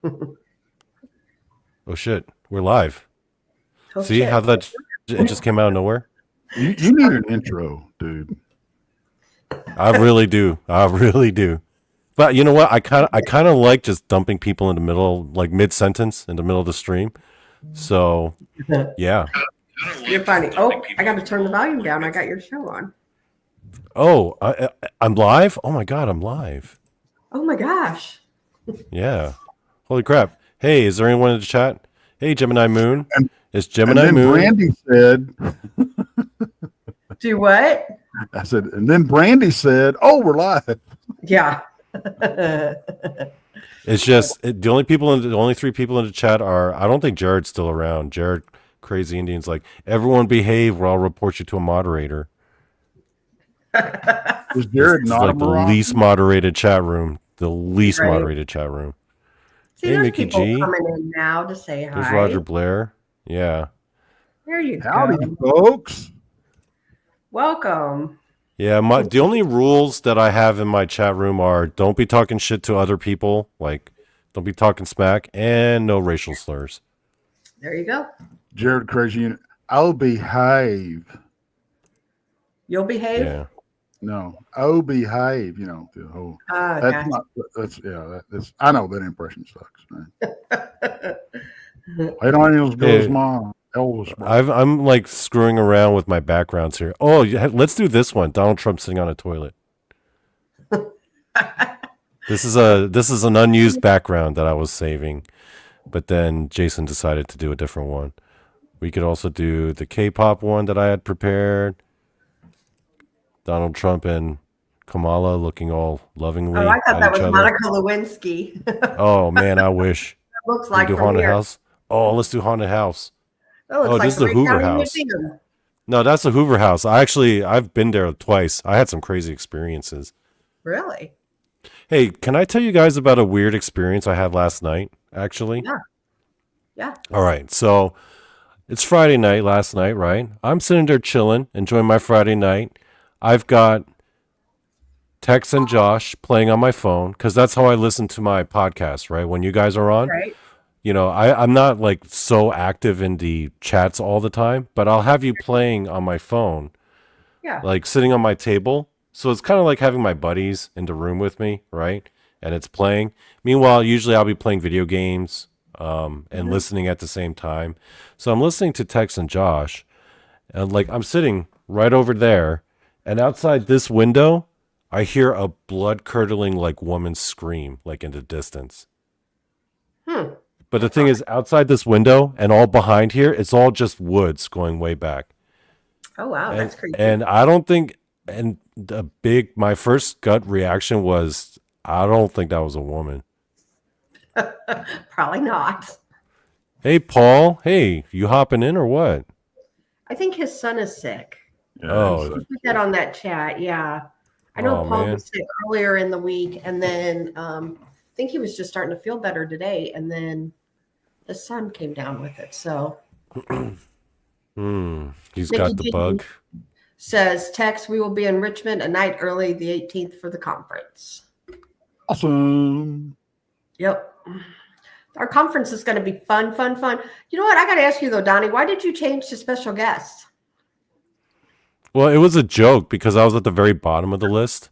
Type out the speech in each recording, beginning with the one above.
Oh shit, we're live. Oh See shit. how that it just came out of nowhere? You need an intro, dude. I really do. I really do. But you know what? I kind of like just dumping people in the middle, like mid sentence, in the middle of the stream. So yeah. You're funny. Oh, I got to turn the volume down. I got your show on. Oh, I'm live. Oh my god, I'm live. Oh my gosh. Yeah. Holy crap. Hey, is there anyone in the chat? Hey, Gemini Moon. Is And Gemini then Moon? Brandy said, Do what? I said, and then Brandy said, "Oh, we're live." Yeah. It's just the only three people in the chat are. I don't think Jared's still around. Jared, Crazy Indian's like, everyone behave, or I'll report you to a moderator. Was Jared It's not like a the Moroccan? least moderated chat room. The least Right. moderated chat room. See, Hey, there's Mickey people G. coming in now to say hi. There's Roger Blair. Yeah. There you Howdy, go. folks. Welcome. Yeah, the only rules that I have in my chat room are don't be talking shit to other people, like don't be talking smack, and no racial slurs. There you go. Jared Crazy. I'll behave. You'll behave. Yeah. No, oh, behave. You know the whole. Ah, That's gotcha. not. That's yeah. That's. I know that impression sucks, man. Hey, Daniels goes Hey. mom. Elvis. bro. I'm like screwing around with my backgrounds here. Oh, let's do this one. Donald Trump sitting on a toilet. This is an unused background that I was saving, but then Jason decided to do a different one. We could also do the K-pop one that I had prepared. Donald Trump and Kamala looking all lovingly Oh, I thought at that each was other. Monica Lewinsky. That Oh man, I wish. looks We like do from haunted here. house. Oh, let's do haunted house. That looks Oh, like this is the Ray Hoover County House. Museum. No, that's the Hoover House. I've been there twice. I had some crazy experiences. Really? Hey, can I tell you guys about a weird experience I had last night, actually? Yeah. Yeah. All right. So it's Friday night, last night, right? I'm sitting there chilling, enjoying my Friday night. I've got Tex and Josh playing on my phone because that's how I listen to my podcast, right? When you guys are on, Right. you know, I'm not like so active in the chats all the time, but I'll have you playing on my phone, Yeah. like sitting on my table. So it's kind of like having my buddies in the room with me, right? And it's playing. Meanwhile, usually I'll be playing video games and listening at the same time. So I'm listening to Tex and Josh, and like I'm sitting right over there, and outside this window, I hear a blood curdling like woman scream, like in the distance. Hmm. But the thing is, outside this window and all behind here, it's all just woods going way back. Oh wow, And that's creepy. and I don't think, and my first gut reaction was, I don't think that was a woman. Probably not. Hey, Paul. Hey, you hopping in or what? I think his son is sick. Yeah, Oh. so- Put that on that chat. Yeah. I know Oh, Paul man. was sick earlier in the week, and then I think he was just starting to feel better today, and then the son came down with it. So He's Mickey got the G. bug. says Tex, we will be in Richmond a night early, the 18th for the conference. awesome. Yep. Our conference is going to be fun, fun, fun. You know what? I got to ask you though, Donnie, why did you change to special guests? Well, it was a joke because I was at the very bottom of the list,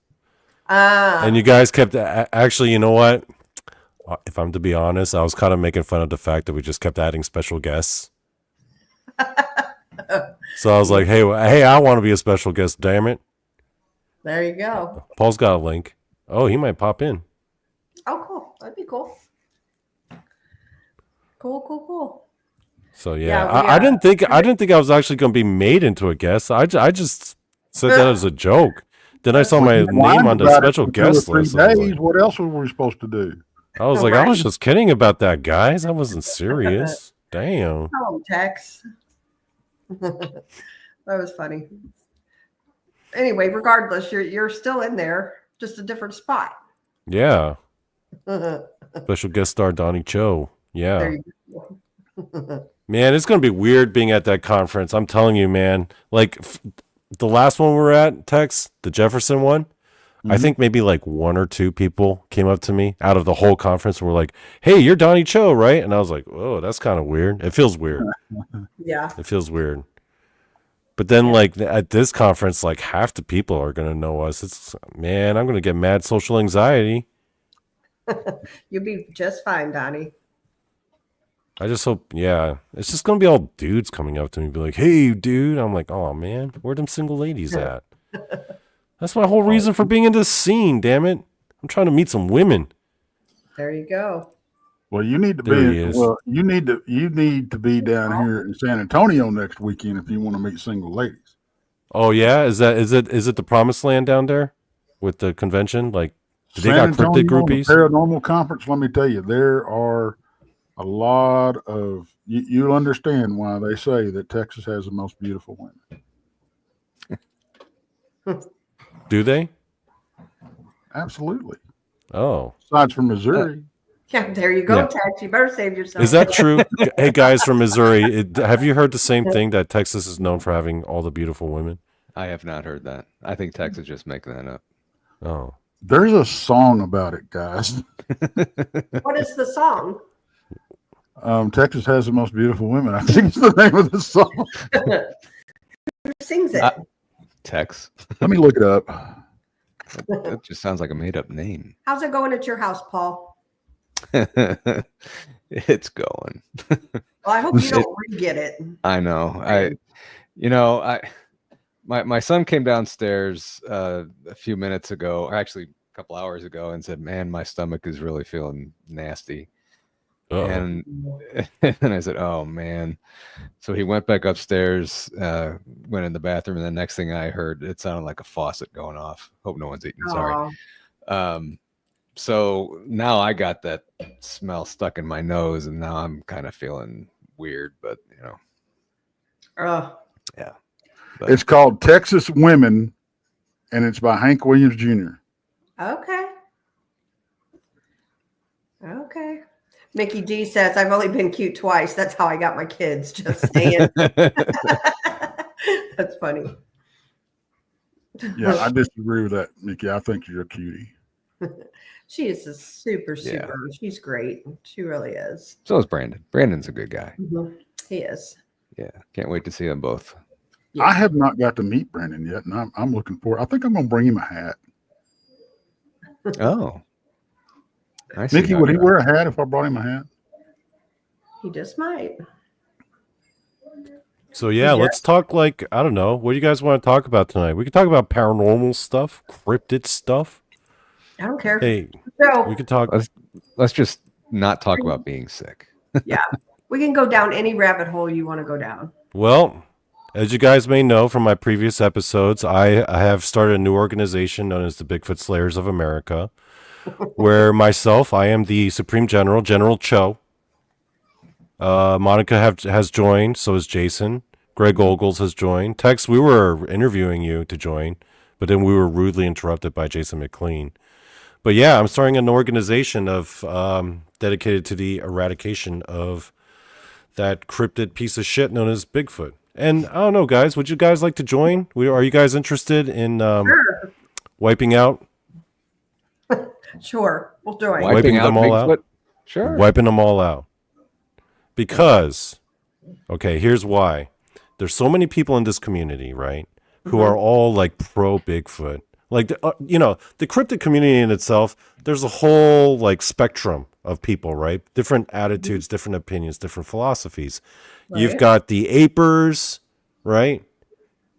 and you guys kept actually. You know what? If I'm to be honest, I was kind of making fun of the fact that we just kept adding special guests. So I was like, hey, I want to be a special guest. Damn it! There you go. Paul's got a link. Oh, he might pop in. Oh, cool. That'd be cool. Cool. So yeah, Yeah, we, I didn't think I was actually going to be made into a guest. I just said that as a joke. Then I saw my name on the special guest list. I was like, What else were we supposed to do? I was just kidding about that, guys. I wasn't serious. Damn. Hello, Tex. That was funny. Anyway, regardless, you're still in there, just a different spot. Yeah. There Special guest star Donnie Cho. Yeah. you go. Man, it's going to be weird being at that conference. I'm telling you, man. Like the last one we were at, Tex, the Jefferson one, I think maybe like one or two people came up to me out of the whole conference and were like, "Hey, you're Donnie Cho, right?" And I was like, "Oh, that's kind of weird. It feels weird. Yeah. It feels weird." But then, like at this conference, like half the people are gonna know us. It's man, I'm gonna get mad social anxiety. You'll be just fine, Donnie. I just hope, yeah, it's just gonna be all dudes coming up to me, and be like, "Hey, dude," I'm like, "Oh man, where them single ladies at?" That's my whole reason for being in this scene. Damn it, I'm trying to meet some women. There you go. Well, you need to There he be. is. Well, you need to be down here in San Antonio next weekend if you want to meet single ladies. Oh yeah, is it the promised land down there with the convention? Like, do they got cryptid groupies? Paranormal conference. Let me tell you, there are a lot of. You'll understand why they say that Texas has the most beautiful women. Do they? Absolutely. Oh, Aside from Missouri. Yeah, there you go, Yeah. Tex. You better save yourself. is that true? Hey guys from Missouri, have you heard the same thing that Texas is known for having all the beautiful women? I have not heard that. I think Tex is just making that up. Oh, There's a song about it, guys. What is the song? Texas has the most beautiful women. I think it's the name of the song. Who sings it? Tex. Let me look it up. That just sounds like a made-up name. How's it going at your house, Paul? It's going. Well, I hope you don't re-get it. I know. My son came downstairs a few minutes ago, or actually a couple hours ago, and said, "Man, my stomach is really feeling nasty." uh-oh. And and I said, "Oh man." So he went back upstairs, went in the bathroom, and the next thing I heard, it sounded like a faucet going off. Hope no one's eating. Sorry. Aw. So now I got that smell stuck in my nose, and now I'm kind of feeling weird, but Oh, yeah. It's called Texas Women, and it's by Hank Williams Jr. okay. Okay. Mickey D says, I've only been cute twice. That's how I got my kids. Just saying. That's funny. Yeah, I disagree with that, Mickey. I think you're a cutie. She is a super. Yeah. She's great. She really is. So is Brandon. Brandon's a good guy. He is. Yeah. Can't wait to see them both. Yeah. I have not got to meet Brandon yet, and I'm looking forward. I think I'm going to bring him a hat. Oh. I see Mickey, how would he you're- wear a hat if I brought him a hat? He just might. So yeah, let's talk like, I don't know, what do you guys want to talk about tonight? We could talk about paranormal stuff, cryptid stuff. I don't care. Hey, So we could talk. Let's just not talk about being sick. yeah, we can go down any rabbit hole you want to go down. Well, as you guys may know from my previous episodes, I have started a new organization known as the Bigfoot Slayers of America, where I am the Supreme General, General Cho. Monica has joined, so is Jason. Greg Ogles has joined. Tex, we were interviewing you to join, but then we were rudely interrupted by Jason McLean. But yeah, I'm starting an organization of dedicated to the eradication of that cryptid piece of shit known as Bigfoot. And I don't know, guys, would you guys like to join? Are you guys interested in Sure. wiping out? Sure. We'll join. Wiping them all out? Bigfoot? Sure. Wiping them all out. Because, okay, here's why. There's so many people in this community, right, who are all like pro Bigfoot. Like, the cryptid community in itself, there's a whole like spectrum of people, right? Different attitudes, different opinions, different philosophies. Right. You've got the apers, right?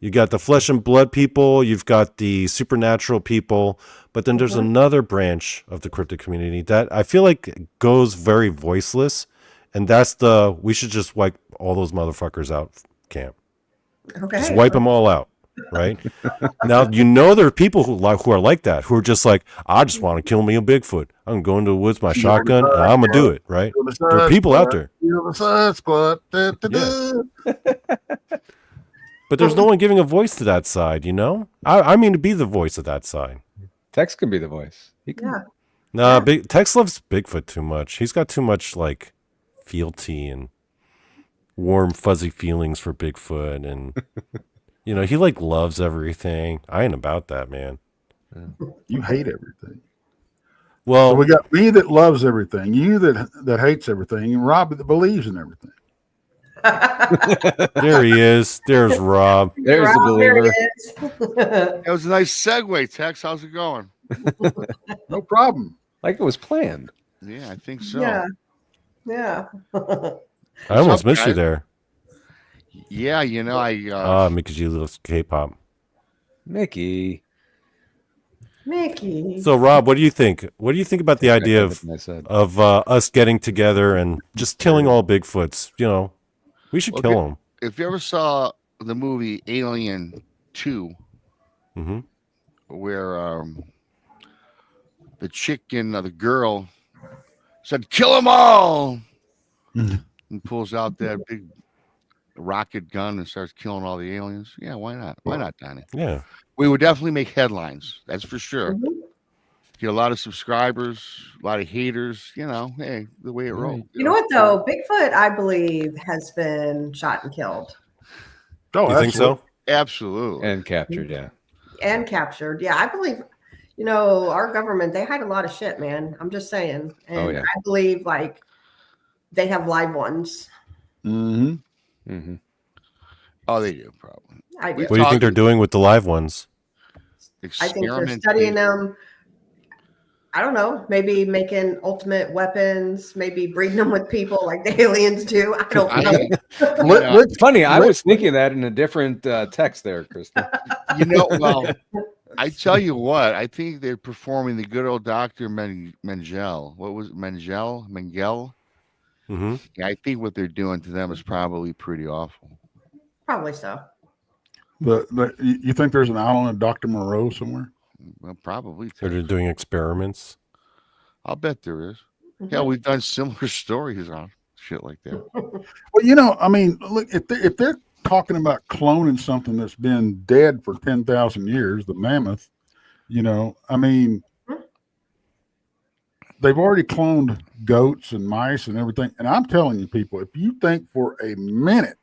You got the flesh and blood people. You've got the supernatural people. But then there's another branch of the cryptid community that I feel like goes very voiceless. And that's we should just wipe all those motherfuckers out camp. Okay. Just wipe them all out, right? Now, there are people who are like that, who are just like, I just want to kill me a Bigfoot. I'm going to the woods, my shotgun, and I'm going to do it, right? There are people out there. But there's no one giving a voice to that side, you know? I mean to be the voice of that side. Tex can be the voice. He can. Yeah. Nah, Tex loves Bigfoot too much. He's got too much, like, fealty and warm, fuzzy feelings for Bigfoot. And, he, like, loves everything. I ain't about that, man. You hate everything. Well, So we got me that loves everything, you that hates everything, and Rob that believes in everything. there he is. There's Rob. There's the There he believer. is. That was a nice segue, Tex. How's it going? No problem. Like it was planned. Yeah, I think so. Yeah. Yeah. I almost missed you guys? there. Yeah, you know, I Because you love K-pop. Mickey. Mickey. So, Rob, what do you think? What do you think about the idea of I said. us getting together and just killing all Bigfoots? You know, we should kill them. if you ever saw the movie Alien 2, Mm-hmm. where the chick and the girl said, "Kill them all," Mhm. and pulls out that big rocket gun and starts killing all the aliens. Yeah, why not? Why not, Donnie? Yeah. We would definitely make headlines. That's for sure. Mhm. Get a lot of subscribers, a lot of haters. You know, hey, the way it rolls. You know what though? Bigfoot, I believe, has been shot and killed Oh, You think so? Absolutely. And captured, yeah. and captured. Yeah, I believe. You know, our government, they hide a lot of shit, man. I'm just saying. And yeah. I believe like they have live ones. Mm-hmm. Mm-hmm. Oh, they do probably. I do. What do you think they're doing with the live ones? I think they're studying them. I don't know. Maybe making ultimate weapons, maybe breeding them with people like the aliens do. I don't know. It's funny. I was thinking that in a different text there, Kristen. You know, well, I tell you what, I think they're performing the good old Dr. Mengele. What was it? Mengele? Mm-hmm. Yeah, I think what they're doing to them is probably pretty awful. Probably so. You think there's an island of Dr. Moreau somewhere? Well, probably. They're doing experiments. I'll bet there is. Mhm. Yeah, we've done similar stories on shit like that. Well, you know, I mean, look, if they're talking about cloning something that's been dead for 10,000 years, the mammoth, you know, I mean, they've already cloned goats and mice and everything. And I'm telling you, people, if you think for a minute,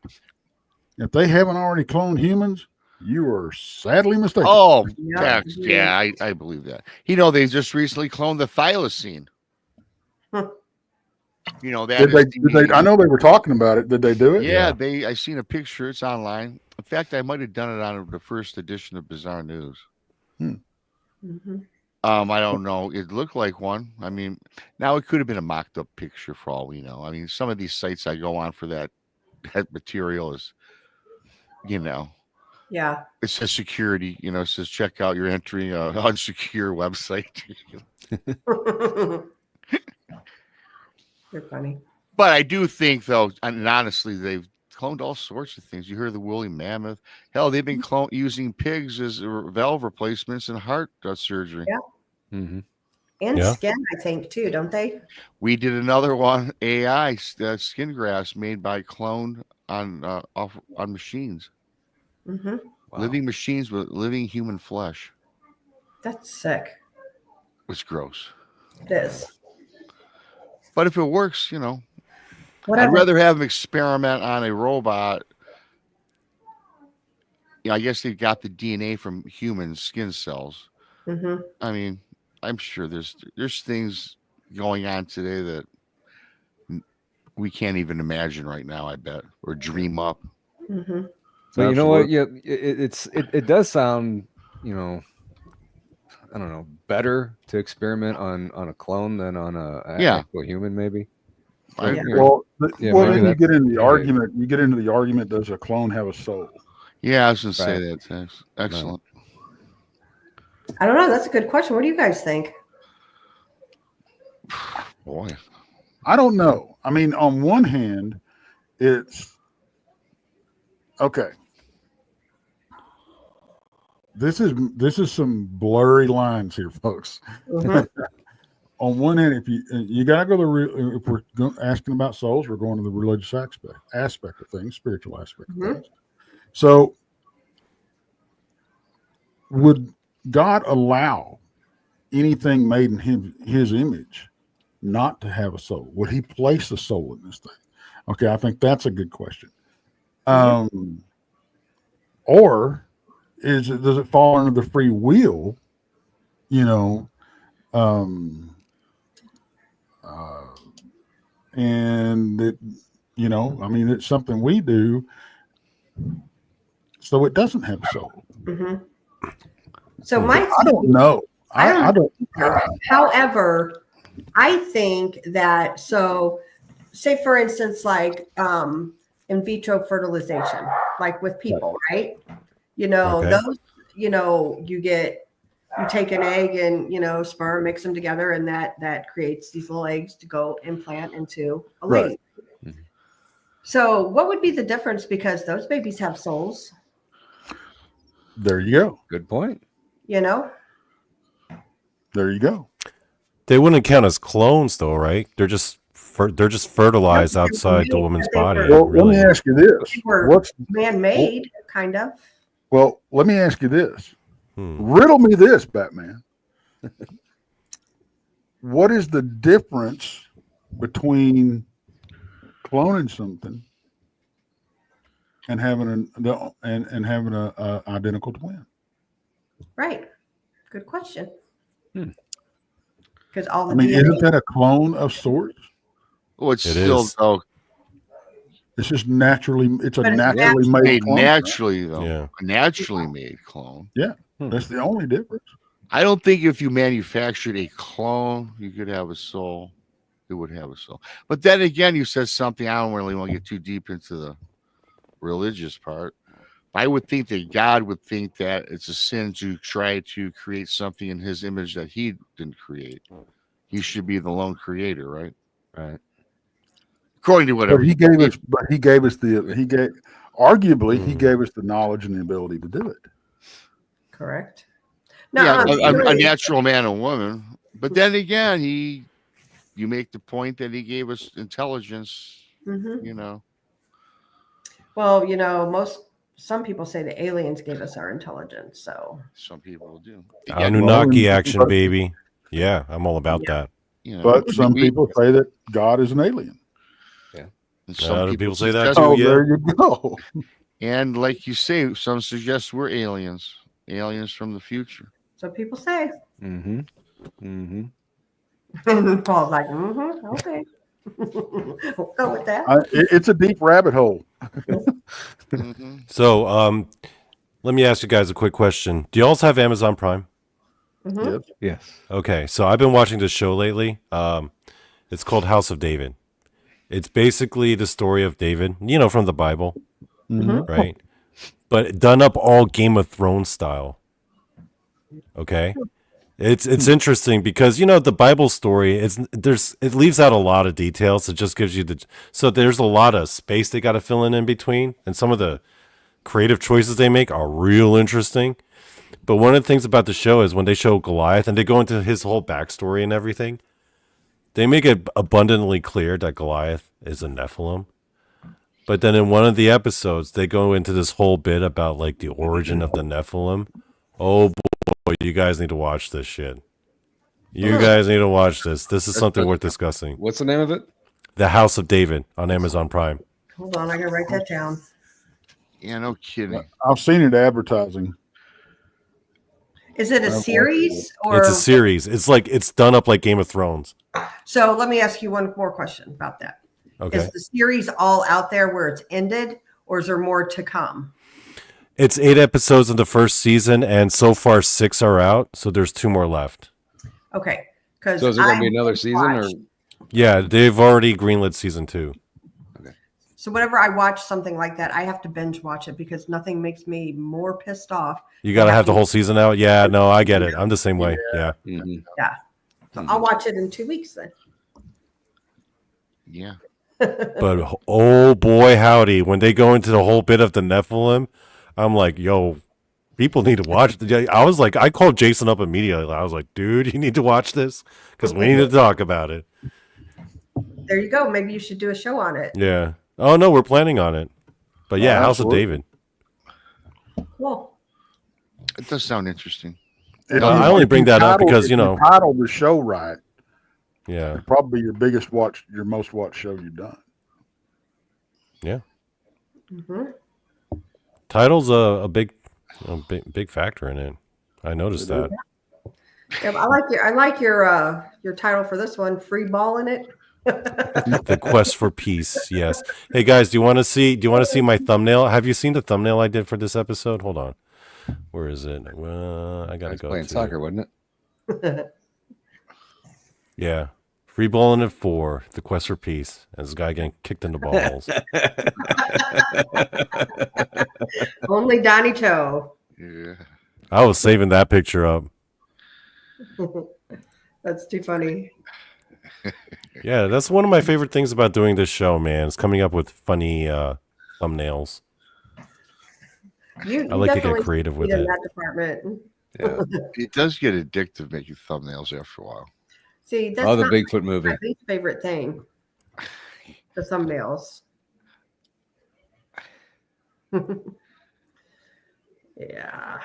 if they haven't already cloned humans, you are sadly mistaken. Oh, Yeah. Tex, yeah, I believe that. You know, they just recently cloned the thylacine. Huh. You know, that Did is they, I know they were talking about it. Did they do it? Yeah, I seen a picture. It's online. In fact, I might have done it on the first edition of Bizarre News. Mhm. I don't know. It looked like one. I mean, now it could have been a mocked up picture for all we know. I mean, some of these sites I go on for that material is, you know, Yeah. it says security. You know, it says check out your entry unsecure website. You're funny. But I do think, though, and honestly, they've cloned all sorts of things. You hear the woolly mammoth. Hell, they've been using pigs as valve replacements in heart surgery. Yeah. Mm-hmm. And Yeah. skin, I think, too, don't they? We did another one, AI skin grafts made by cloned on machines, Mm-hmm. Wow. living machines with living human flesh. That's sick. It's gross. It is. But if it works, you know, Whatever. I'd rather have them experiment on a robot. You know, I guess they got the DNA from human skin cells. Mm-hmm. I mean, I'm sure there's things going on today that we can't even imagine right now, I bet, or dream up. Mm-hmm. So you know what? Absolutely. Yeah, it does sound, you know, I don't know, better to experiment on a clone than on an Yeah. actual human, maybe. I Yeah. agree. Well, Yeah, well, maybe then you that's- get into the yeah. argument. You get into the argument: does a clone have a soul? Yeah, I was going to say Right. that. Tex. Excellent. I don't know. That's a good question. What do you guys think? Boy. I don't know. I mean, on one hand, it's okay. This is some blurry lines here, folks. Mhm. On one hand, if you got to go if we're asking about souls, we're going to the religious aspect of things, spiritual aspect of Mhm. things. So, would God allow anything made in his image not to have a soul? Would he place a soul in this thing? Okay, I think that's a good question. Or does it fall under the free will you know, um, uh, and it, you know, I mean, it's something we do, so it doesn't have a soul. Mm-hmm. So my I don't know. I don't. However, I think that say for instance, like in vitro fertilization, like with people, right? You know, Okay. those, you know, you take an egg and, you know, sperm, mix them together, and that creates these little eggs to go implant into a lady. Right. So what would be the difference? Because those babies have souls, There you go. Good point. you know? There you go. They wouldn't count as clones, though, right? They're just fertilized No, outside the woman's body. Well, really. let me ask you this: They were what's man-made, kind of. well? Let me ask you this: Hmm. riddle me this, Batman. What is the difference between cloning something and having having a identical twin? Right. Good question. Hmm. Because all the I mean, DNA isn't that a clone of sorts? Well, it's It still is. though It's just naturally. It's a But it's naturally made made clone. naturally though. Yeah. A naturally made clone. That's the only difference. I don't think if you manufactured a clone, you could have a soul. It would have a soul. But then again, you said something. I don't really want to get too deep into the religious part. I would think that God would think that it's a sin to try to create something in his image that he didn't create. He should be the lone creator, right? Right. According to whatever. But he gave us. But he gave us the. He gave. Arguably, he gave us the knowledge and the ability to do it. correct. Yeah, a really, natural man and woman. But then again, you make the point that he gave us intelligence, mhm. you know. Well, you know, some people say the aliens gave us our intelligence. So Some people do. Anunnaki action, baby. Yeah, I'm all about that. You know, But some people say that God is an alien. and some Other people say that suggest- too. Oh, yeah. there you go. And like you say, some suggest we're aliens from the future. so people say. Mm-hmm. Mm-hmm. And Paul's like, okay. We'll go with that. It's a deep rabbit hole. Mhm. So, let me ask you guys a quick question. Do you also have Amazon Prime? Mhm. Yes. Yes. Okay, so I've been watching this show lately. It's called House of David. It's basically the story of David, you know, from the Bible, Mhm. right? But done up all Game of Thrones style. Okay, it's interesting because you know the Bible story. It leaves out a lot of details. It just gives you so there's a lot of space they got to fill in between, and some of the creative choices they make are real interesting. But one of the things about the show is when they show Goliath and they go into his whole backstory and everything, they make it abundantly clear that Goliath is a Nephilim. But then in one of the episodes, they go into this whole bit about like the origin of the Nephilim. Oh boy, you guys need to watch this shit. You guys need to watch this. This is something worth discussing. What's the name of it? The House of David on Amazon Prime. Hold on, I gotta write that down. Yeah, no kidding. I've seen it advertising. Is it a series or? It's a series. It's done up like Game of Thrones. So let me ask you one more question about that. Okay. Is the series all out there where it's ended, or is there more to come? It's 8 episodes in the first season, and so far 6 are out. So there's 2 more left. Okay, because So is there going to be another season, or Yeah, they've already greenlit season 2. so whenever I watch something like that, I have to binge watch it because nothing makes me more pissed off. You got to have the whole season out? Yeah, no, I get it. I'm the same way. Yeah. Mhm. So I'll watch it in 2 weeks then. Yeah. But oh boy, howdy, when they go into the whole bit of the Nephilim, I'm like, yo, people need to watch. I was like, I called Jason up immediately. I was like, dude, you need to watch this because we need to talk about it. There you go. Maybe you should do a show on it. Yeah. Oh no, we're planning on it. But yeah, House of David. Well, It does sound interesting. I only bring that up because, you know, title the show right. yeah, It's probably your most watched show you've done. yeah. mhm. Title's a big factor in it. I noticed that. Yeah, I like your title for this one, Free-Ballin' it. The quest for peace. Yes. Hey guys, do you want to see my thumbnail? Have you seen the thumbnail I did for this episode? Hold on. Where is it? Well, I I gotta was go playing to soccer, wasn't it? Yeah. Free balling at 4. The quest for peace. And this guy getting kicked in the balls. Only Donnie Cho. Yeah. I was saving that picture up. That's too funny. Yeah, that's one of my favorite things about doing this show, man. Is coming up with funny thumbnails. You I like to get definitely creative with succeed in it. that department. Yeah. It does get addictive making thumbnails after a while. See, that's Oh, the not Bigfoot movie. my least favorite thing. The thumbnails. Yeah.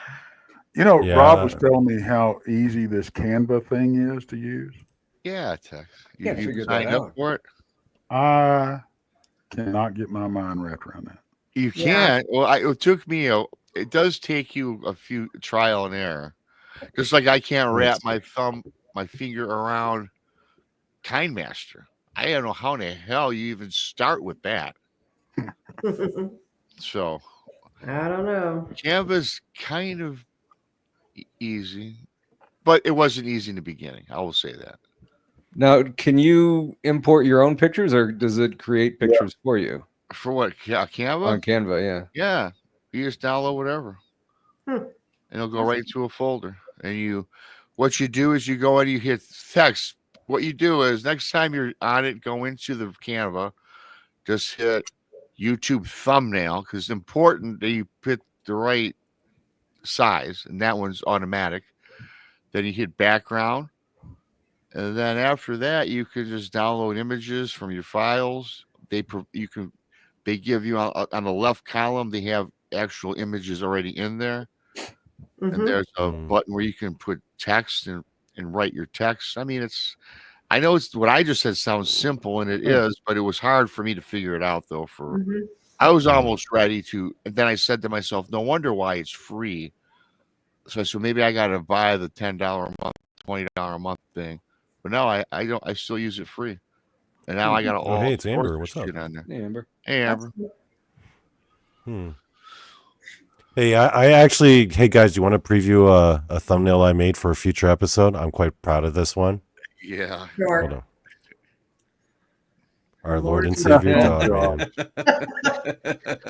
You know, Yeah. Rob was telling me how easy this Canva thing is to use. Yeah, Tex. Can't You figure that signed up out. for it? I cannot get my mind wrapped around that. You Yeah. can't. Well, it took me it does take you a few trial and error. Just like I can't wrap my finger around KindMaster. I don't know how in the hell you even start with that. So I don't know. Canva's kind of easy, but it wasn't easy in the beginning. I will say that. Now, can you import your own pictures, or does it create pictures for you For what? Canva? on Canva? Yeah. Yeah. You just download whatever. And it'll go right into a folder. And what you do is you go and you hit text. What you do is next time you're on it, go into the Canva, just hit YouTube thumbnail, because it's important that you pick the right size, and that one's automatic. Then you hit background. And then after that, you can just download images from your files. They give you on the left column, they have actual images already in there. And there's a button where you can put text and write your text. I mean, I know it's what I just said sounds simple, and it is, but it was hard for me to figure it out though. I was almost ready to, and then I said to myself, no wonder why it's free. So maybe I got to buy the $10 a month, $20 a month thing. But no, I don't. I still use it free, and now I got all. Hey, it's Amber. sorts of What's up? shit on there. Hey, Amber. Hey, Amber. Hey, I actually, hey guys, do you want to preview a thumbnail I made for a future episode? I'm quite proud of this one. Yeah. Sure. Hold on. Our Lord and Savior Yeah. dog, man.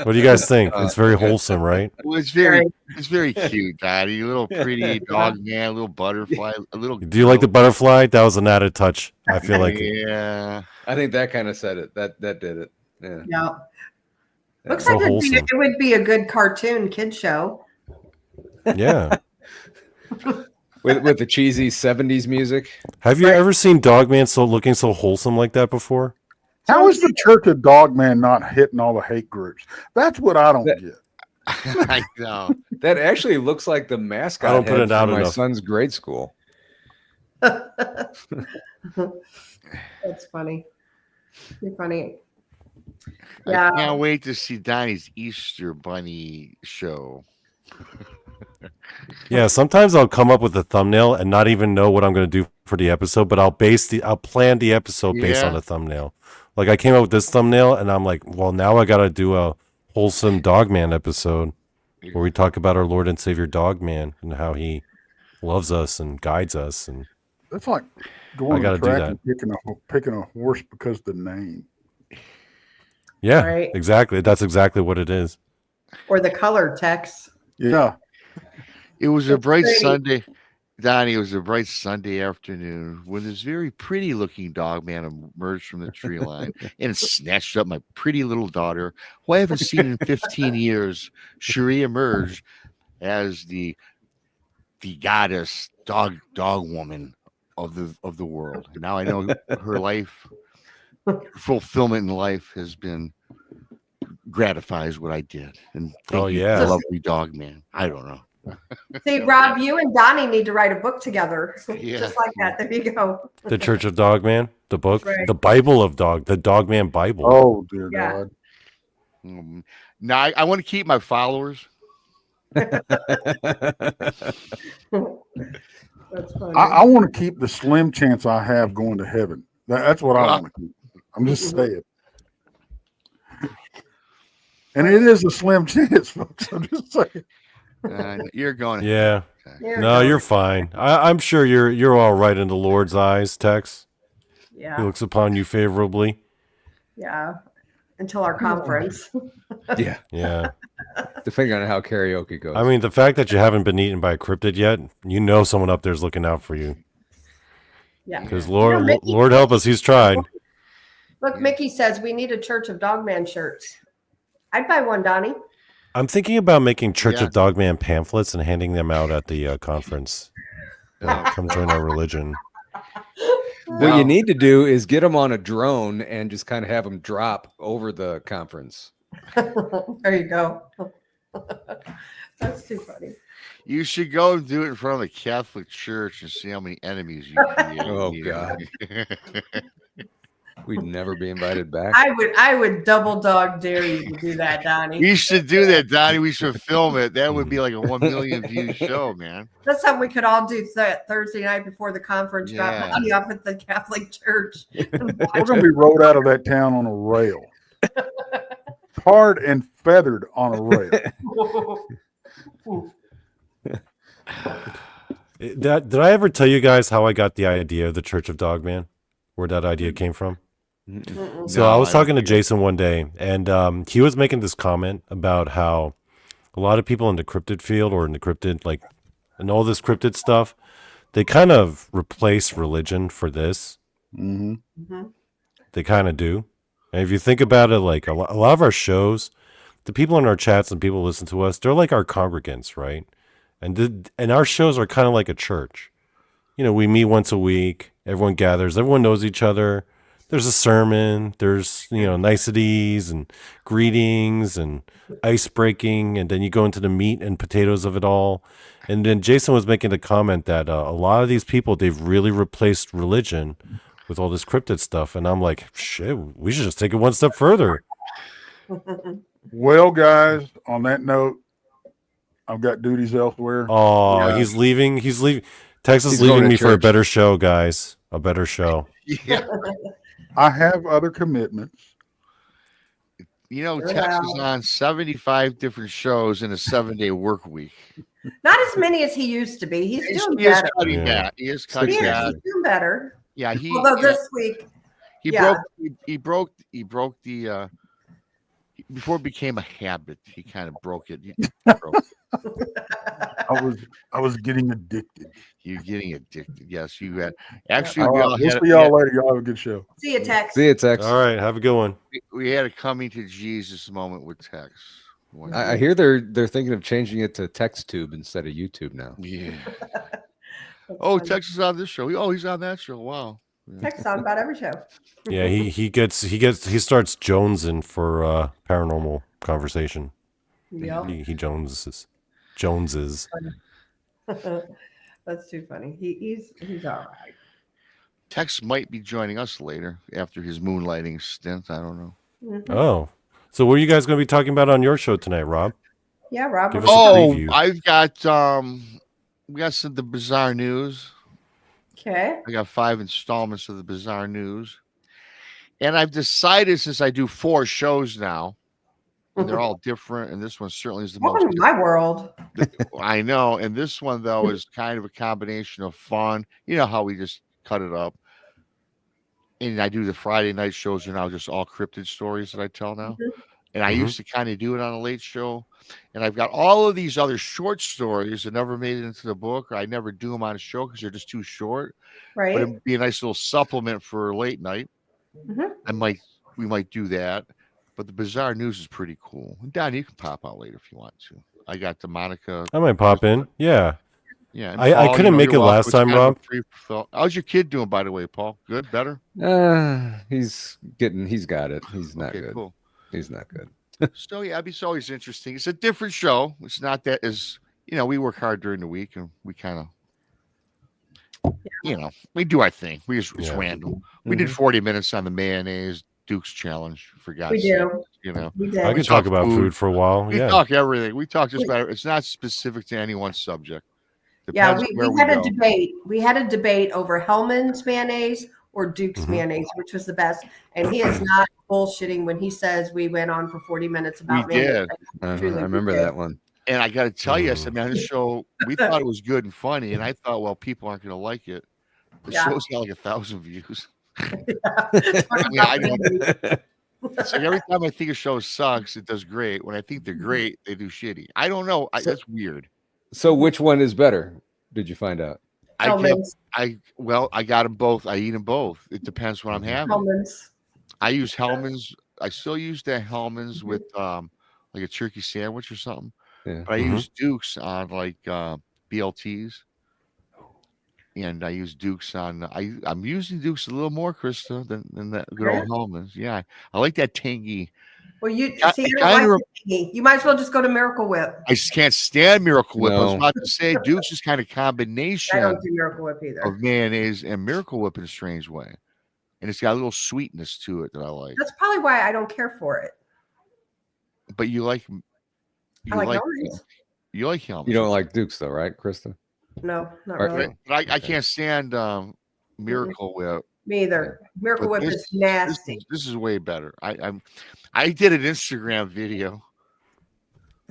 What do you guys think? It's very wholesome, right? Well, it's very cute, Daddy. Little pretty dog man, little butterfly, a little. Do you like the butterfly? That was an added touch. I feel like Yeah. I think that kind of said it. That did it. Yeah. Yeah. Looks So like wholesome. it would be a good cartoon kid show. Yeah. With the cheesy 70s music. Have you ever seen Dogman looking so wholesome like that before? How is the Church of Dogman not hitting all the hate groups? That's what I don't get. I know. That actually looks like the mascot I don't put head it out from my enough. son's grade school. That's funny. You're funny. Yeah. I can't wait to see Donnie's Easter Bunny show. Yeah, sometimes I'll come up with a thumbnail and not even know what I'm going to do for the episode, but I'll plan the episode based on the thumbnail. Like I came up with this thumbnail and I'm like, well, now I got to do a wholesome Dogman episode where we talk about our Lord and Savior Dogman and how he loves us and guides us. And That's like I going to gotta the do track that. and picking a horse because of the name. yeah, Right. exactly. That's exactly what it is. Or the color text. Yeah. It was a bright pretty. Sunday, Donnie. It was a bright Sunday afternoon when this very pretty looking dog man emerged from the tree line and snatched up my pretty little daughter, who I haven't seen in 15 years. She emerged as the goddess dog woman of the world. And now I know her life, fulfillment in life has been gratifies what I did. And thank you, yeah. lovely dog man. I don't know. See, Rob, you and Donnie need to write a book together. Yeah. Just like that. There you go. The Church of Dogman, the book, Right. the Bible of Dog, the Dogman Bible. Oh, dear Yeah. God. Now I want to keep my followers. That's funny. I want to keep the slim chance I have going to heaven. That's what I want to keep. I'm just saying. And it is a slim chance, folks. I'm just saying. You're going. Yeah. There No, it you're goes. fine. I'm sure you're all right in the Lord's eyes, Tex. He Yeah. looks upon you favorably. Yeah. Until our conference. Yeah. Yeah. Depending on how karaoke goes. I mean, the fact that you haven't been eaten by a cryptid yet, you know someone up there's looking out for you. Yeah. Because Mickey- Lord help us, he's tried. Look, Mickey says we need a Church of Dogman shirts. I'd buy one, Donnie. I'm thinking about making Church Yeah. of Dogman pamphlets and handing them out at the conference. Come join our religion. What you need to do is get them on a drone and just kind of have them drop over the conference. There you go. That's too funny. You should go and do it in front of the Catholic Church and see how many enemies you create. Oh, God. We'd never be invited back. I would double dog dare you to do that, Donnie. We should do that, Donnie. We should film it. That would be like a 1 million view show, man. That's something we could all do Thursday night before the conference. Yeah. Drop money off at the Catholic Church. And We're watch going to be rode out of that town on a rail. Tarred and feathered on a rail. Did I ever tell you guys how I got the idea of the Church of Dogman? Where that idea came from? Mm-mm. So I was talking to Jason one day, and he was making this comment about how a lot of people in the cryptid field or in the cryptid, like, and all this cryptid stuff, they kind of replace religion for this. Mm-hmm. Mhm. They kind of do. And if you think about it, like a lot of our shows, the people in our chats and people who listen to us, they're like our congregants, right? And our shows are kind of like a church. You know, we meet once a week. Everyone gathers. Everyone knows each other. There's a sermon. There's, niceties and greetings and ice breaking. And then you go into the meat and potatoes of it all. And then Jason was making the comment that a lot of these people, they've really replaced religion with all this cryptid stuff. And I'm like, shit, we should just take it one step further. Well, guys, on that note, I've got duties elsewhere. Oh, Yeah. he's leaving. He's leaving. Texas He's leaving going to me for a church. better show, guys. A better show. Yeah. I have other commitments. Tex is on 75 different shows in a 7-day work week. Not as many as he used to be. He's doing He is better. cutting Yeah. back. He is cutting He back. is doing better. Yeah, he Although this week, he yeah. broke the before it became a habit, he kind of broke it. I was getting addicted. You're getting addicted. Yes, you had. Actually, All we right, all we'll had, see y'all later. Y'all have a good show. see you, Tex. See you, Tex. All right, have a good one. we had a coming to Jesus moment with Tex. I hear they're thinking of changing it to TextTube instead of YouTube now. Yeah. That's Oh, funny. Tex is on this show. Oh, he's on that show. Wow. Tex on about every show. Yeah, he starts jonesing for paranormal conversation. Yep. He joneses. That's too funny. He's all right. Tex might be joining us later after his moonlighting stint. I don't know. Mhm. Oh, so what are you guys going to be talking about on your show tonight, Rob? Yeah, Rob. Give what us a you got? Oh, preview. I've got we got some of the bizarre news. Okay. I got 5 installments of the bizarre news. And I've decided, since I do 4 shows now, and they're all different, and this one certainly is the most Welcome to my world. I know. And this one, though, is kind of a combination of fun. You know how we just cut it up. And I do the Friday night shows are now just all cryptid stories that I tell now. And I Mhm. used to kind of do it on a late show. And I've got all of these other short stories that never made it into the book, or I never do them on a show because they're just too short. But Right. it'd be a nice little supplement for late night. Mhm. We might do that. But the bizarre news is pretty cool. Don, you can pop out later if you want to. I got the Monica. I might pop in. Yeah. Yeah, and I Paul, couldn't make you're it last welcome. It's time, kind of a Rob. free-for-all. How's your kid doing, by the way, Paul? Good, better. He's got it. He's not Okay, good. cool. He's not good. So yeah, it's always interesting. It's a different show. It's not that as we work hard during the week and we kind of, we do our thing. It's Yeah. random. We did 40 minutes on the mayonnaise Duke's challenge. For God's We sake, do. We I did. could talk talk about food. food for a while. we Yeah. talk everything. We talk just about it. It's not specific to any one subject. Yeah, Depends where we we had a go. debate. We had a debate over Hellman's mayonnaise or Duke's Mhm. mayonnaise, which was the best. And he is not bullshitting when he says we went on for 40 minutes We about mayonnaise. did. I Truly, we remember did. that one. And I got to tell you, I said, Mm. man, this show, we thought it was good and funny. And I thought, well, people aren't going to like it. The Yeah. show's got like 1,000 views. Talk I mean, I about don't. mayonnaise. It's like every time I think a show sucks, it does great. When I think they're great, they do shitty. I don't know. That's weird. So which one is better? Did you find out? Hellman's. I got them both. I eat them both. It depends what I'm having. Hellman's. I use Hellman's. I still use that Hellman's with like a turkey sandwich or something. Yeah. But I Mhm. use Dukes on like BLTs. And I use Dukes on. I'm using Dukes a little more, Krista, than that good old Hellman's. Yeah, I like that tangy. Well, you I- see, I I don't kinda like the tangy. You might as well just go to Miracle Whip. I just can't stand Miracle Whip. I was No. about to say Dukes is kind of I combination don't do Miracle Whip either. of mayonnaise and Miracle Whip in a strange way, and it's got a little sweetness to it that I like. That's probably why I don't care for it. But you like I like Hellman's. you like Hellman's. You don't like Dukes though, right, Krista? No, not Or- really. But I can't stand Miracle Whip. Me either. Miracle But Whip is nasty. This is way better. I did an Instagram video.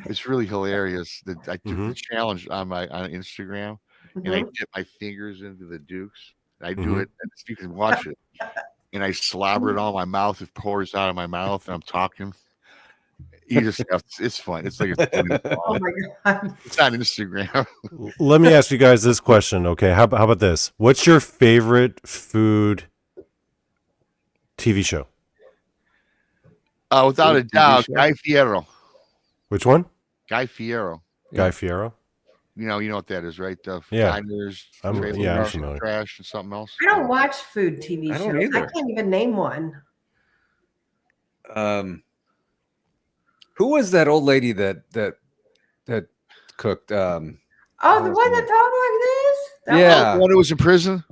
It's really hilarious that I took the challenge on Instagram and I Mhm. dip my fingers into the Dukes. I do Mhm. it, and you can watch it. And I slobber it all in my mouth. It pours out of my mouth, and I'm talking. You just have it's fun. It's like Oh my god. it's on Instagram. Let me ask you guys this question, okay? How about this? What's your favorite food TV show? Without a TV doubt, show? Guy Fiero. Which one? Guy Fiero. Guy Fiero? You know what that is, right? The Yeah. diners, I'm trailer parks, familiar. trash, and something else. I don't watch food TV I shows. don't I either. can't even name one. Who was that old lady that cooked? Oh, What the was one the that talked like this? That Yeah. The one who was in prison.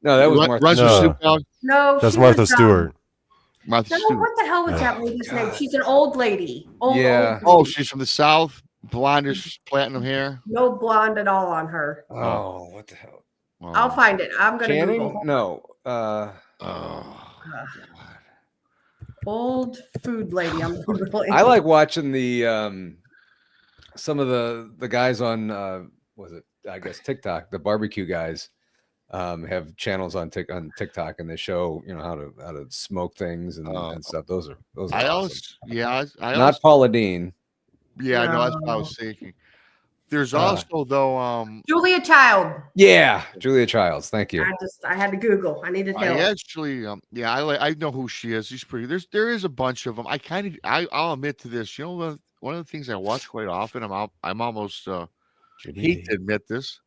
No, that was Run- Martha. runs for No. Snoop Dogg. No, That's she Martha was, Stewart. Martha No, Stewart. what the hell was that Oh, lady's name? God. She's an old lady. Old Yeah. Oh, lady. she's from the South, blondish, platinum hair. No blonde at all on her. Oh, what the hell? Oh, I'll find it. I'm gonna Channing? Google No. oh. old food lady. I'm Googling. I like watching the some of the guys on was it I guess TikTok, the barbecue guys have channels on TikTok and they show how to smoke things and stuff. Those are I awesome. always, yeah, I Not always, Paula Dean. yeah, I know. That's what I was thinking. There's also though, Julia Child. Yeah, Julia Childs. Thank you. I had to Google. I needed help. I actually, yeah, I know who she is. She's pretty. There is a bunch of them. I'll admit to this. You know, one of the things I watch quite often. I'm almost hate to admit this.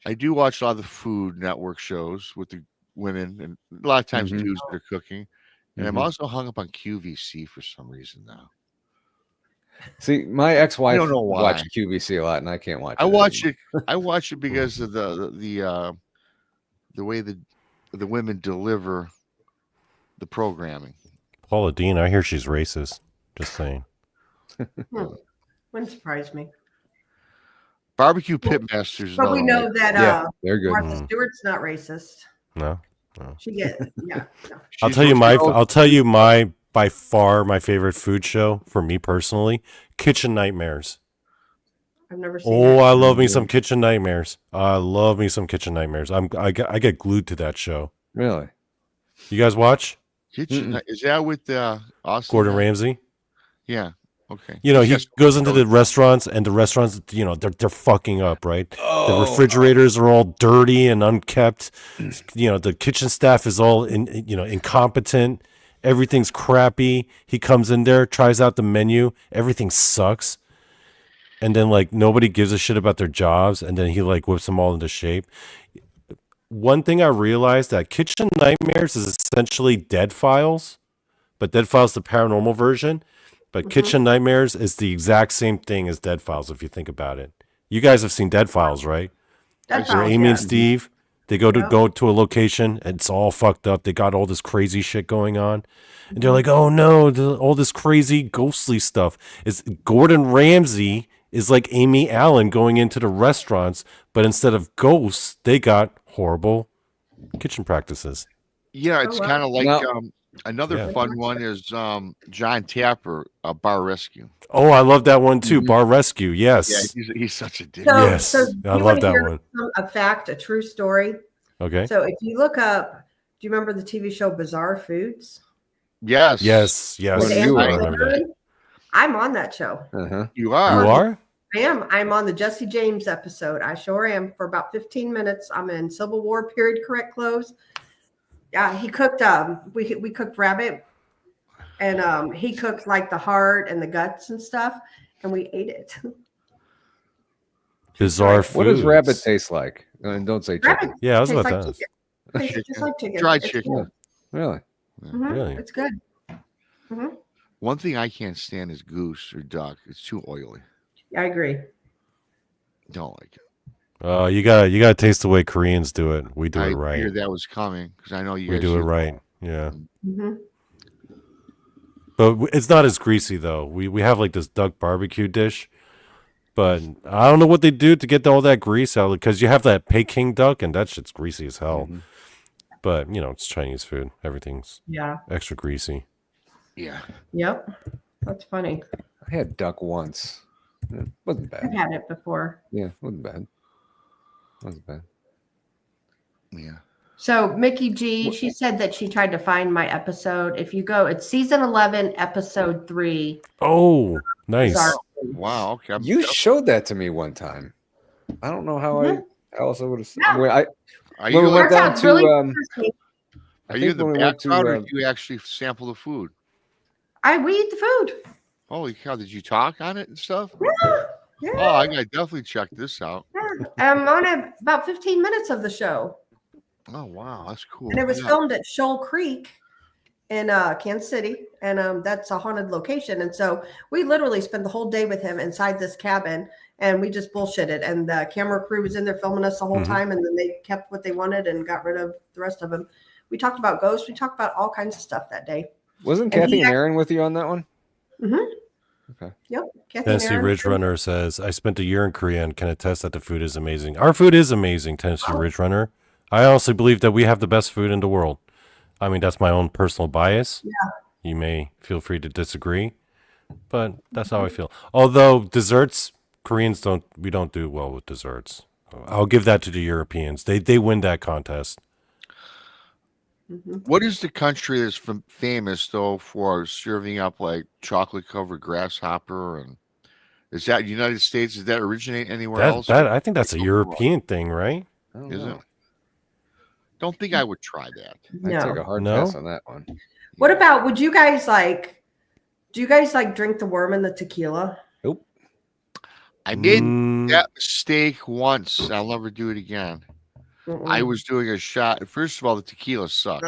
I do watch a lot of the Food Network shows with the women, and a lot of times Mhm. dudes that are cooking. And I'm Mhm. also hung up on QVC for some reason now. See, my ex-wife I don't know why. watched QVC a lot, and I can't watch it. I watch anymore. it. I watch it because of the way the women deliver the programming. Paula Dean, I hear she's racist. Just saying. Wouldn't surprise me. Barbecue Pitmasters. is But we another know one. that Yeah, they're good. Martha Mm. Stewart's not racist. No. She get yeah. No. I'll She's tell you Rochelle- I'll tell you my by far my favorite food show for me personally, Kitchen Nightmares. I've never seen Oh, it. I love me some Kitchen Nightmares. I love me some Kitchen Nightmares. I get glued to that show. Really? You guys watch Kitchen. Is that with Austin? Gordon Ramsay? Yeah. Okay. You know, he Yes. goes into the restaurants, and the restaurants, they're fucking up, right? The Oh, refrigerators are all dirty and unkept. The kitchen staff is all incompetent. Everything's crappy. He comes in there, tries out the menu, everything sucks. And then nobody gives a shit about their jobs, and then he whips them all into shape. One thing I realized that Kitchen Nightmares is essentially Dead Files, but Dead Files the paranormal version. But Kitchen Nightmares is the exact same thing as Dead Files, if you think about it. You guys have seen Dead Files, right? That's Where all, Amy yeah. and Steve, they go to a location, and it's all fucked up. They got all this crazy shit going on. And they're like, oh no, all this crazy ghostly stuff. Gordon Ramsay is like Amy Allen going into the restaurants, but instead of ghosts, they got horrible kitchen practices. Yeah, Oh, it's wow. kind of like Now- another Yeah. fun one is John Tapper, Bar Rescue. Oh, I love that one too. Mhm. Bar Rescue. Yeah, Yes. he's such a dick. So, Yes, so I you love wanna that hear one. A fact, a true story. Okay. So if you look up, do you remember the TV show Bizarre Foods? Yes. Yes. Well, With Yes. you Andy are. I remember that. Warren? I'm on that show. Uh-huh. You You are. are? I am. I'm on the Jesse James episode. I sure am for about 15 minutes. I'm in Civil War period correct clothes. Yeah, he cooked we cooked rabbit and he cooked like the heart and the guts and stuff and we ate it. Bizarre What foods. What does rabbit taste like? And don't say Rabbit chicken. Yeah, I was tastes about like to ask. chicken. Tastes just like chicken. Dried It's chicken. good. Really? Mhm, Really? It's good. One thing I can't stand is goose or duck. It's too oily. I agree. Don't like it. You gotta taste the way Koreans do it. We do I it right. figured that was coming because I know you We guys do it use- right. Yeah. hmm But it's not as greasy though. We have like this duck barbecue dish, but I don't know what they do to get all that grease out because you have that Peking duck and that shit's greasy as hell. Mhm. But you know, it's Chinese food. Everything's Yeah. extra greasy. Yeah. Yep. That's funny. I had duck once. It wasn't I've bad. had it before. Yeah, wasn't bad. Wasn't bad. Yeah. So Mickey G, she said that she tried to find my episode. If you go, it's season 11, episode 3. Oh, nice. Bizarre. Wow. Okay. You showed that to me one time. I don't know how I else I would have. Yeah. When Are when you we went Starts down out to really I interesting. are you think the when we went to, background or do you actually sample the food? We eat the food. Holy cow! Did you talk on it and stuff? Yeah. Oh, I gotta definitely check this out. I'm on about 15 minutes of the show. Oh wow, that's cool. And it was Yeah. filmed at Shoal Creek in Kansas City. And that's a haunted location. And so we literally spent the whole day with him inside this cabin and we just bullshitted. And the camera crew was in there filming us the whole Mhm. time. And then they kept what they wanted and got rid of the rest of them. We talked about ghosts. We talked about all kinds of stuff that day. wasn't And Kathy he and Aaron with you on that one? Yep. Kathy and Tennessee Aaron. Ridge Runner says, I spent a year in Korea and can attest that the food is amazing. Our food is amazing, Tennessee Ridge Runner. I honestly believe that we have the best food in the world. I mean, that's my own personal bias. Yeah. You may feel free to disagree, but that's how I feel. Although desserts, we don't do well with desserts. I'll give that to the Europeans. They win that contest. Mhm. What is the country that's famous though for serving up like chocolate covered grasshopper? And is that United States? Does that originate anywhere else? I think that's a European thing, right? I don't Is know. it? Don't think I would try that. I'd take No. a hard No? pass on that one. What about, do you guys like drink the worm and the tequila? I made Mm, that mistake once. I'll never do it again. Mm-mm. I was doing a shot. First of all, the tequila sucked.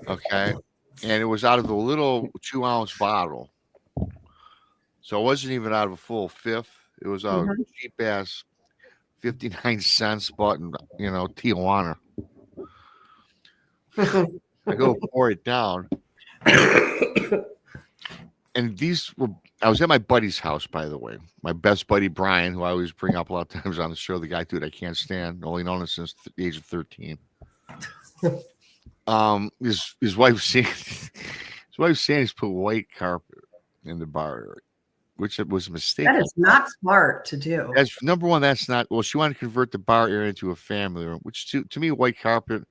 Okay. And it was out of the little 2-ounce bottle. So it wasn't even out of a full fifth. It was a Mhm. cheap ass 59 cents bought in, Tijuana. I go pour it down. And I was at my buddy's house, by the way. My best buddy, Brian, who I always bring up a lot of times on the show, the guy, dude, I can't stand, only known him since the age of 13. His wife saying he's put white carpet in the bar area, which was a mistake. That is not smart to do. That's number one. That's not well. She wanted to convert the bar area into a family room, which to me, white carpet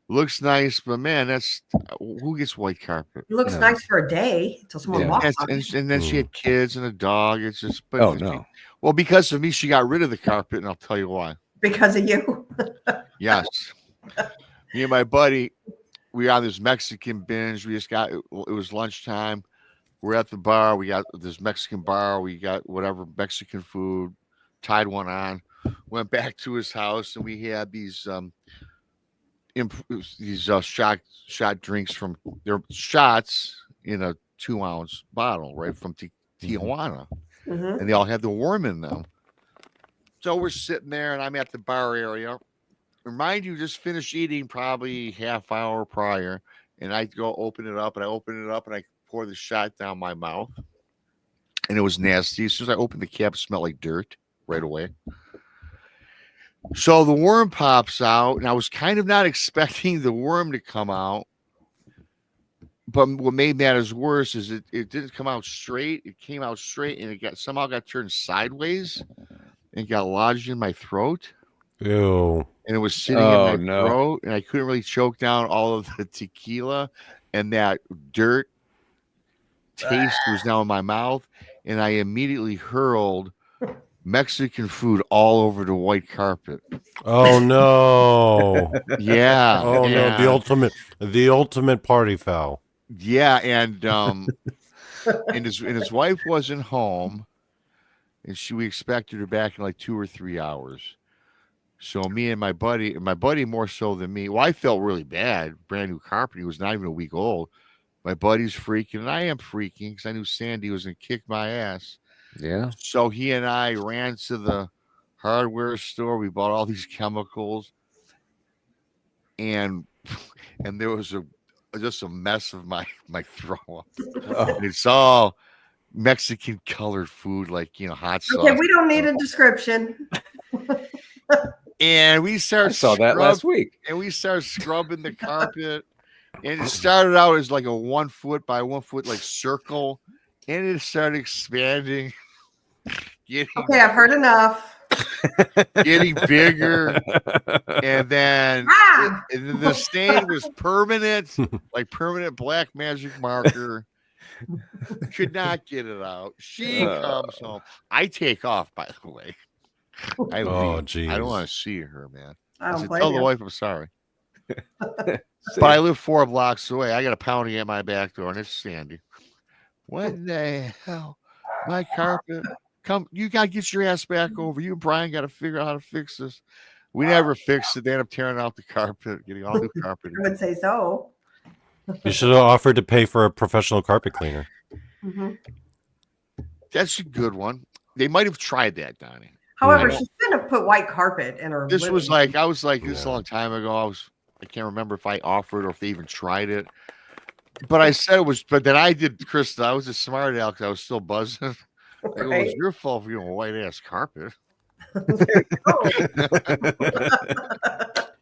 looks nice, but man, that's who gets white carpet. It looks No. nice for a day until someone Yeah. walks Yes, on it. and then she had kids and a dog. It's just, but Oh no. well, because of me, she got rid of the carpet, and I'll tell you why. Because of you. Yes, me and my buddy, we were on this Mexican binge. It was lunchtime. We're at the bar. We got this Mexican bar. We got whatever Mexican food. Tied one on. Went back to his house, and we had these shot drinks from their shots in a 2-ounce bottle, right from Tijuana, Mhm. and they all had the worm in them. So we're sitting there, and I'm at the bar area. Remind you, just finished eating probably half hour prior, and I go open it up, and I pour the shot down my mouth. and it was nasty. As soon as I opened the cap, it smelled like dirt right away. So the worm pops out, and I was kind of not expecting the worm to come out. But what made matters worse is it didn't come out straight. It came out straight, and it somehow got turned sideways and got lodged in my throat. Ew. And it was sitting in my no. throat, and I couldn't really choke down all of the tequila, and that dirt taste was now in my mouth, and I immediately hurled Mexican food all over the white carpet. Oh no. Yeah. Oh no. The ultimate party foul. Yeah, and his wife wasn't home, and we expected her back in like 2 or 3 hours. So me and my buddy more so than me. Well, I felt really bad. Brand new carpet. He was not even a week old. My buddy's freaking, and I am freaking because I knew Sandy was gonna kick my ass. Yeah. So he and I ran to the hardware store. We bought all these chemicals, and there was just a mess of my throw up. Oh, It's all Mexican colored food, like hot sauce. Okay, we don't need a description. And we I started saw that last week. and we started scrubbing the carpet. And it started out as like a 1 foot by 1 foot like circle, and it started expanding, Okay, I've heard enough. getting bigger, and then Ah! the stain was permanent, like permanent black magic marker. Could not get it out. She comes home. I take off, by the way. I Oh, leave. geez. I don't want to see her, man. I I don't said, blame tell the you. wife I'm sorry. See, But I live 4 blocks away. I got a pounding at my back door, and it's Sandy. What the hell? My carpet. Come, you got to get your ass back over. You and Brian got to figure out how to fix this. We never fixed it. They ended up tearing out the carpet, getting all new carpet. I would say so. You should have offered to pay for a professional carpet cleaner. hmm That's a good one. They might have tried that, Donnie. However, Yeah. she shouldn't have put white carpet in her. This was living like, I was like this a Yeah. long time ago. I can't remember if I offered or if they even tried it. But I said it was, but then I did, Krista. I was a smart aleck because I was still buzzing. room, It was right? your fault for a white ass carpet. Oh,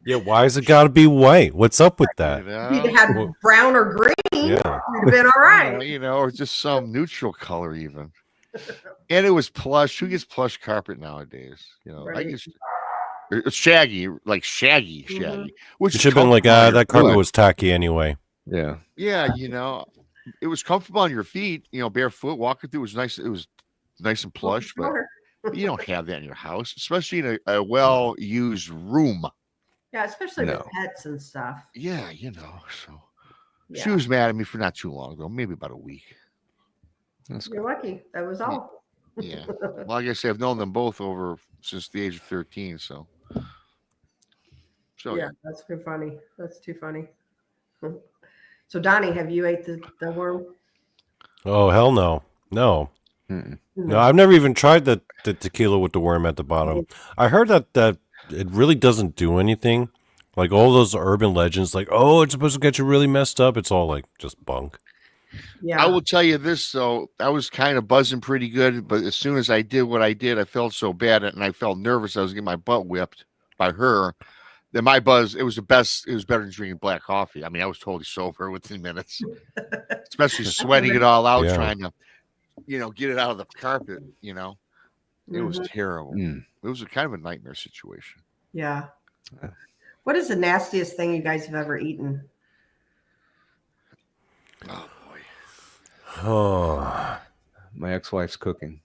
Yeah, why is it got to be white? What's up with that? You if you'd know? had Well, brown or green, Yeah. you'd have been all right. Or just some neutral color even. And it was plush. Who gets plush carpet nowadays? I Right. used it's shaggy, like shaggy, Mhm. which It is should have been like, comfortable on your that carpet foot. was tacky anyway. yeah. Yeah, it was comfortable on your feet. Barefoot walking through was nice. It was nice and plush, but Sure. you don't have that in your house, especially in a well-used room. Yeah, especially with No. pets and stuff. Yeah, So Yeah. she was mad at me for not too long ago, maybe about a week. That's You're lucky. That was all. Yeah. Well, I guess I've known them both since the age of 13. So Yeah, that's too funny. That's too funny. So, Donnie, have you ate the worm? Oh, hell no. No. Mm-mm. No, I've never even tried the tequila with the worm at the bottom. I heard that it really doesn't do anything. Like all those urban legends, like, oh, it's supposed to get you really messed up. It's all like just bunk. Yeah. I will tell you this though, I was kind of buzzing pretty good, but as soon as I did what I did, I felt so bad and I felt nervous. I was getting my butt whipped by her. Then my buzz, it was the best. It was better than drinking black coffee. I mean, I was totally sober within minutes, especially sweating it all out, Yeah. trying to, get it out of the carpet. It was Mhm. terrible. Mm. It was a kind of a nightmare situation. Yeah. What is the nastiest thing you guys have ever eaten? Oh boy. Oh, My ex-wife's cooking.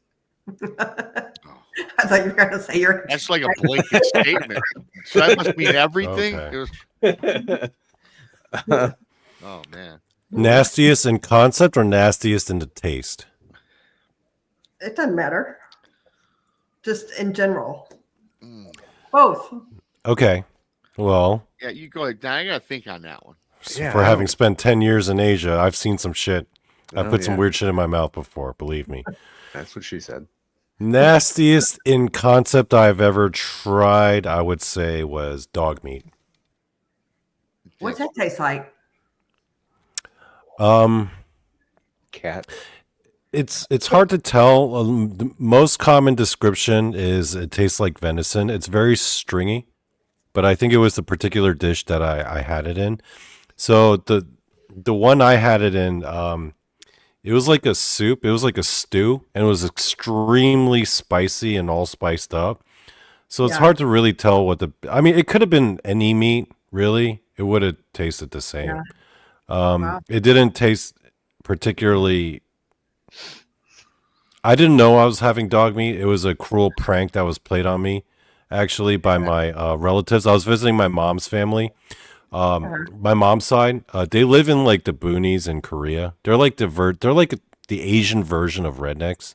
I thought you were going to say your. That's like a blanket statement. So that must mean everything. Okay. Oh man. nastiest in concept or nastiest in the taste? It doesn't matter. Just in general. Mm. Both. Okay. Well, Yeah, you go ahead. Don, I gotta think on that one. Yeah, for I having don't- spent 10 years in Asia, I've seen some shit. I Oh, put some yeah. weird shit in my mouth before, believe me. That's what she said. Nastiest in concept I've ever tried, I would say, was dog meat. What's that taste like? Cat. It's hard to tell. The most common description is it tastes like venison. It's very stringy, but I think it was the particular dish that I had it in. So the one I had it in, it was like a soup. It was like a stew, and it was extremely spicy and all spiced up. So it's Yeah. hard to really tell what the. I mean, it could have been any meat. Really, it would have tasted the same. Yeah. Wow. It didn't taste particularly. I didn't know I was having dog meat. It was a cruel prank that was played on me, actually, by my relatives. I was visiting my mom's family. My mom's side, they live in like the boonies in Korea. They're like they're like the Asian version of rednecks.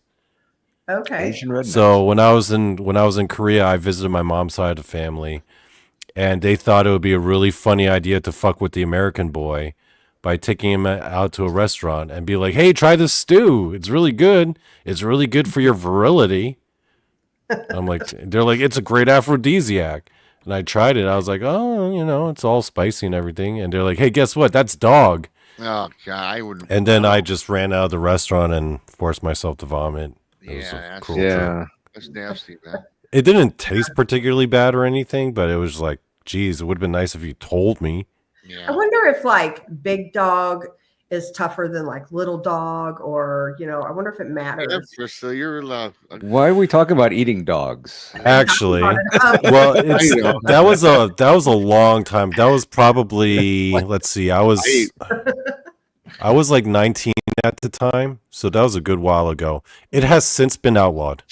Okay. Asian redneck. So when I was in Korea, I visited my mom's side of the family, and they thought it would be a really funny idea to fuck with the American boy by taking him out to a restaurant and be like, "Hey, try this stew. It's really good. It's really good for your virility." They're like, "It's a great aphrodisiac." And I tried it. I was like, "Oh, it's all spicy and everything." And they're like, "Hey, guess what? That's dog." Oh God, I would. And then I just ran out of the restaurant and forced myself to vomit. It was a Yeah, cruel trick. Yeah. that's nasty, man. It didn't taste particularly bad or anything, but it was like, geez, it would have been nice if you told me. I Yeah. wonder if like big dog is tougher than like little dog, or I wonder if it matters. So you're Why are we talking about eating dogs? Actually, Um, well, that was a long time. That was probably, let's see, I was like 19 at the time, so that was a good while ago. It has since been outlawed.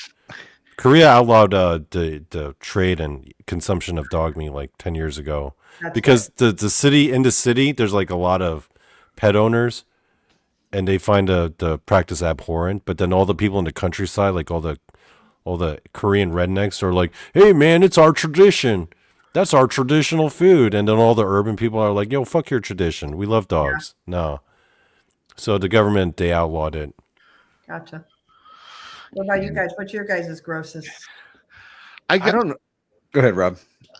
Korea outlawed the trade and consumption of dog meat like 10 years ago That's because the city there's like a lot of pet owners, and they find the practice abhorrent. But then all the people in the countryside, like all the Korean rednecks, are like, "Hey man, it's our tradition. That's our traditional food." And then all the urban people are like, "Yo, fuck your tradition. We love dogs." No. So the government, they outlawed it. Gotcha. What about you guys? What's your guys' grossest? I don't know. Go ahead, Rob.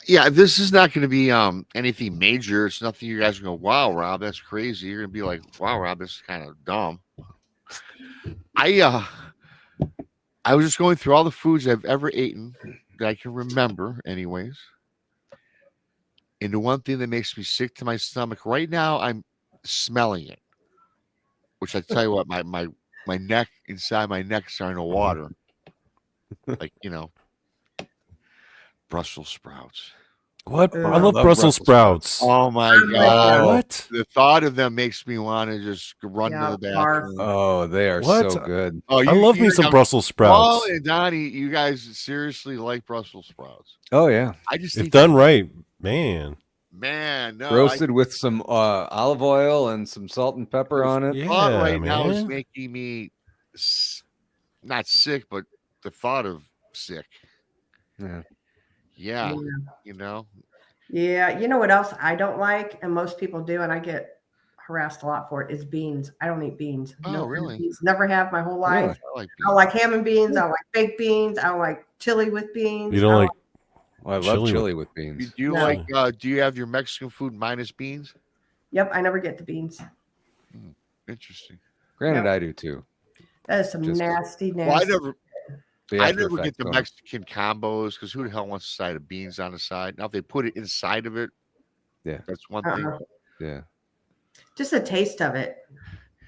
Yeah, this is not going to be anything major. It's nothing you guys are going to go, "Wow, Rob, that's crazy." You're going to be like, "Wow, Rob, this is kind of dumb." I was just going through all the foods I've ever eaten that I can remember, anyways. And the one thing that makes me sick to my stomach right now, I'm smelling it. Which I tell you what, my neck, inside my neck, starting to water. Like, Brussels sprouts. What? I I love love Brussels Brussels sprouts. Oh my Oh my God. God. What? The thought of them makes me want to just run Yeah, to the barf. bathroom. Oh, they are What? so good. Oh, I love me some Brussels sprouts. Paul and Donnie, you guys seriously like Brussels sprouts. Oh yeah, I just If think done right, man. man, no, roasted with some olive oil and some salt and pepper on it. the thought Yeah, right now is man. making me not sick, but the thought of sick. Yeah. Yeah, Yeah. Yeah. You know what else I don't like, and most people do, and I get harassed a lot for it, is beans. I don't eat beans. Oh, No really? beans. Never have my whole life. Really? I like I don't like ham and beans. I don't like baked beans. I don't like chili with beans. You don't like Well, I love Chili chili, with- with beans. Do you No. like? Do you have your Mexican food minus beans? Yep, I never get the beans. Interesting. Granted, Yep. I do too. That is some Just- nasty, Well, I nasty. never. The I after never get effects the on it. Mexican combos because who the hell wants a side of beans on the side? Now, if they put it inside of it, Yeah. that's one thing. Uh-uh. Yeah. Just the taste of it.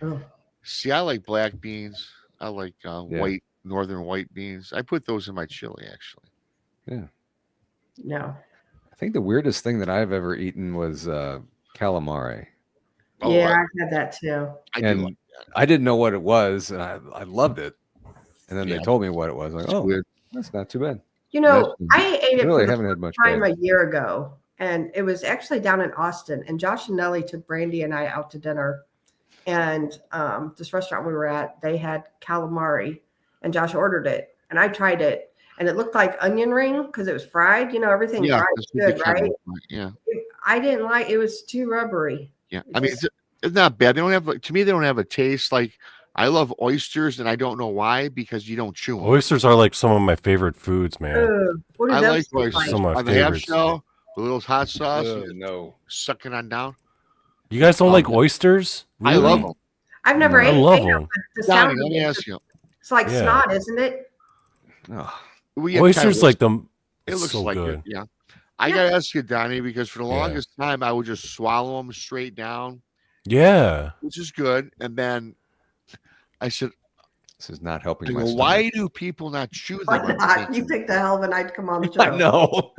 Ugh. See, I like black beans. I like white, northern white beans. I put those in my chili, actually. No. I think the weirdest thing that I've ever eaten was calamari. Oh, Yeah, I've had that too. I do. And Like I didn't know what it was, and I loved it. And then Yeah. they told me what it was. Like, it's oh, weird. that's not too bad. I ate it Really for the haven't had much. time bad. a year ago, and it was actually down in Austin. And Josh and Nellie took Brandy and I out to dinner, and this restaurant we were at, they had calamari, and Josh ordered it, and I tried it, and it looked like onion ring because it was fried. Everything Yeah, fried that's is what they good, kinda right? look like, yeah, I didn't like it; was too rubbery. yeah. I mean, it's not bad. They don't have. To me, they don't have a taste. Like I love oysters, and I don't know why because you don't chew them. oysters are like some of my favorite foods, man. Ugh, what do I those like taste oysters. Some of my On the half favorites. shell, with a little hot sauce, Ugh, you just no. suck it on down. You guys don't like oysters? I Really? love them. I've never I ate love gator, them. but the Donnie, sound let of me it, ask you. it's like Yeah. snot, isn't it? Oh, We get Oysters kind of like them. it It's looks so like good. it. Yeah. I Yeah. gotta ask you, Donnie, because for the Yeah. longest time I would just swallow them straight down, Yeah. which is good. And then I said, this is not helping I my go, stomach. why do people not chew Why them? I'm not? thinking, You picked a hell of a night to come on the show. I know.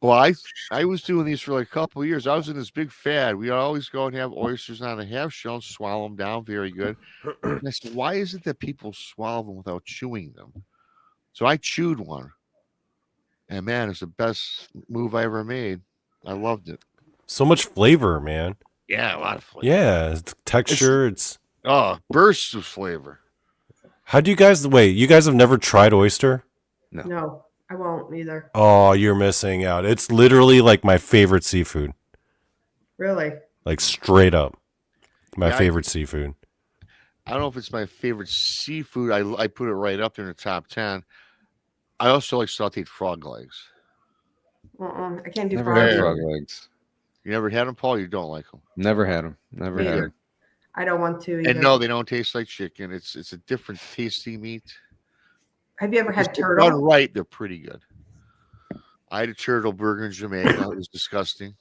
well, I was doing these for like a couple of years. I was in this big fad. We always go and have oysters on a half shell and swallow them down. Very good. And I said, why is it that people swallow them without chewing them? So I chewed one. And man, it's the best move I ever made. I loved it. So much flavor, man. Yeah, a lot of flavor. Yeah. It's texture. It's Bursts of flavor. how do you guys wait? You guys have never tried oyster? No, I won't either. Oh, you're missing out. It's literally like my favorite seafood. Really? Like straight up. My Yeah, favorite seafood. I don't know if it's my favorite seafood. I put it right up there in the top 10. I also like sauteed frog legs. I can't do Never frog had There. frog legs. legs. You never had them, Paul? You don't like them? Never had them. Never Me had either. them. I don't want to either. And no, they don't taste like chicken. It's a different tasty meat. Have you ever had If they're done turtle? right, they're pretty good. I had a turtle burger in Jamaica. It was disgusting.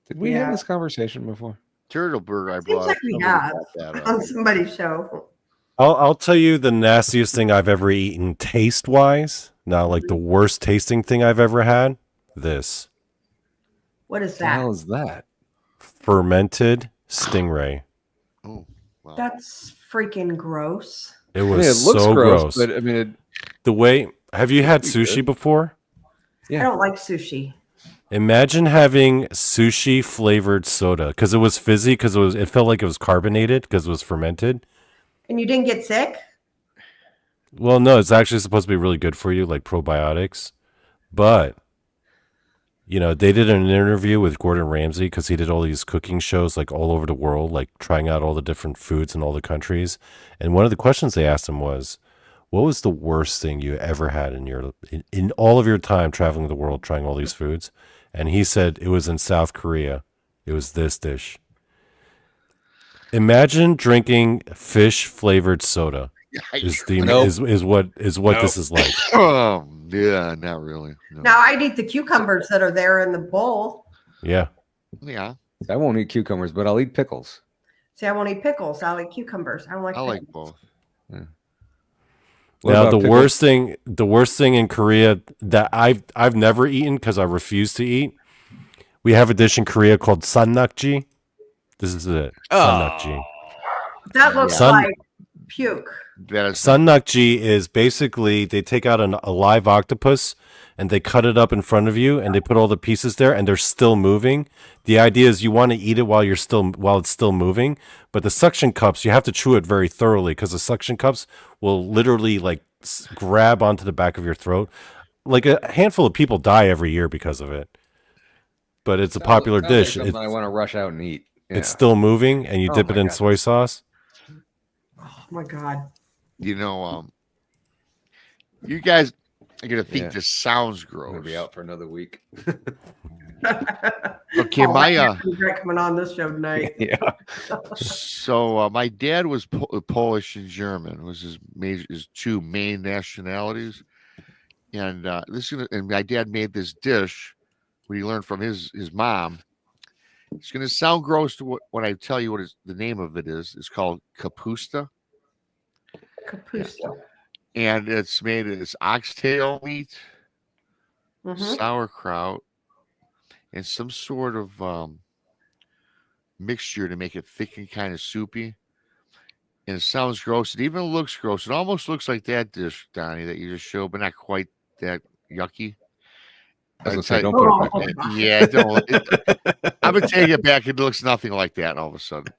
Did we Yeah. have this conversation before? Turtle burger I Seems brought. like up. we Somebody have brought that up. on somebody's show. I'll tell you the nastiest thing I've ever eaten taste wise. Not like the worst tasting thing I've ever had. This What is What the hell that? is that? fermented stingray. Oh, wow. That's freaking gross. It I mean, was it looks so gross, gross. but I mean, The way have you had Pretty sushi good. before? Yeah. I don't like sushi. Imagine having sushi flavored soda because it was fizzy because it felt like it was carbonated because it was fermented. And you didn't get sick? Well, no, it's actually supposed to be really good for you, like probiotics. But you know, they did an interview with Gordon Ramsay because he did all these cooking shows like all over the world, like trying out all the different foods in all the countries. And one of the questions they asked him was, "What was the worst thing you ever had in all of your time traveling the world trying all these foods?" And he said it was in South Korea. It was this dish. Imagine drinking fish flavored soda. Nope. Is what this is like. Oh, yeah, not really. No. Now I'd eat the cucumbers that are there in the bowl. Yeah. Yeah, I won't eat cucumbers, but I'll eat pickles. See, I won't eat pickles. I'll eat cucumbers. I don't like I like pickles. both. What Now about the pickles? worst thing in Korea that I've never eaten because I refuse to eat. We have a dish in Korea called sannakji. This is it. Sannakji. That looks Sun- like puke. That is Sannakji is basically they take out a live octopus and they cut it up in front of you and they put all the pieces there and they're still moving. The idea is you want to eat it while it's still moving, but the suction cups you have to chew it very thoroughly because the suction cups will literally like grab onto the back of your throat. Like a handful of people die every year because of it. But it's a popular Sounds like dish. something I want to rush out and eat. Yeah. It's still moving and you Oh dip it my in God. soy sauce. Oh my God. you know, you guys are gonna think Yeah. this sounds I'm gross. gonna be out for another week. Okay, Oh, my I can't regret coming on this show tonight. Yeah. so my dad was Polish and German was his two main nationalities, and and my dad made this dish what he learned from his mom. It's going to sound gross to when I tell you the name of it is. It's called kapusta, Capusto. and it's made of this oxtail meat, Mhm. sauerkraut, and some sort of mixture to make it thick and kind of soupy. And it sounds gross. It even looks gross. It almost looks like that dish, Donnie, that you just showed, but not quite that yucky. I was I gonna say, tell don't put it Oh, back. Yeah, don't. I'm gonna take it back. It looks nothing like that all of a sudden.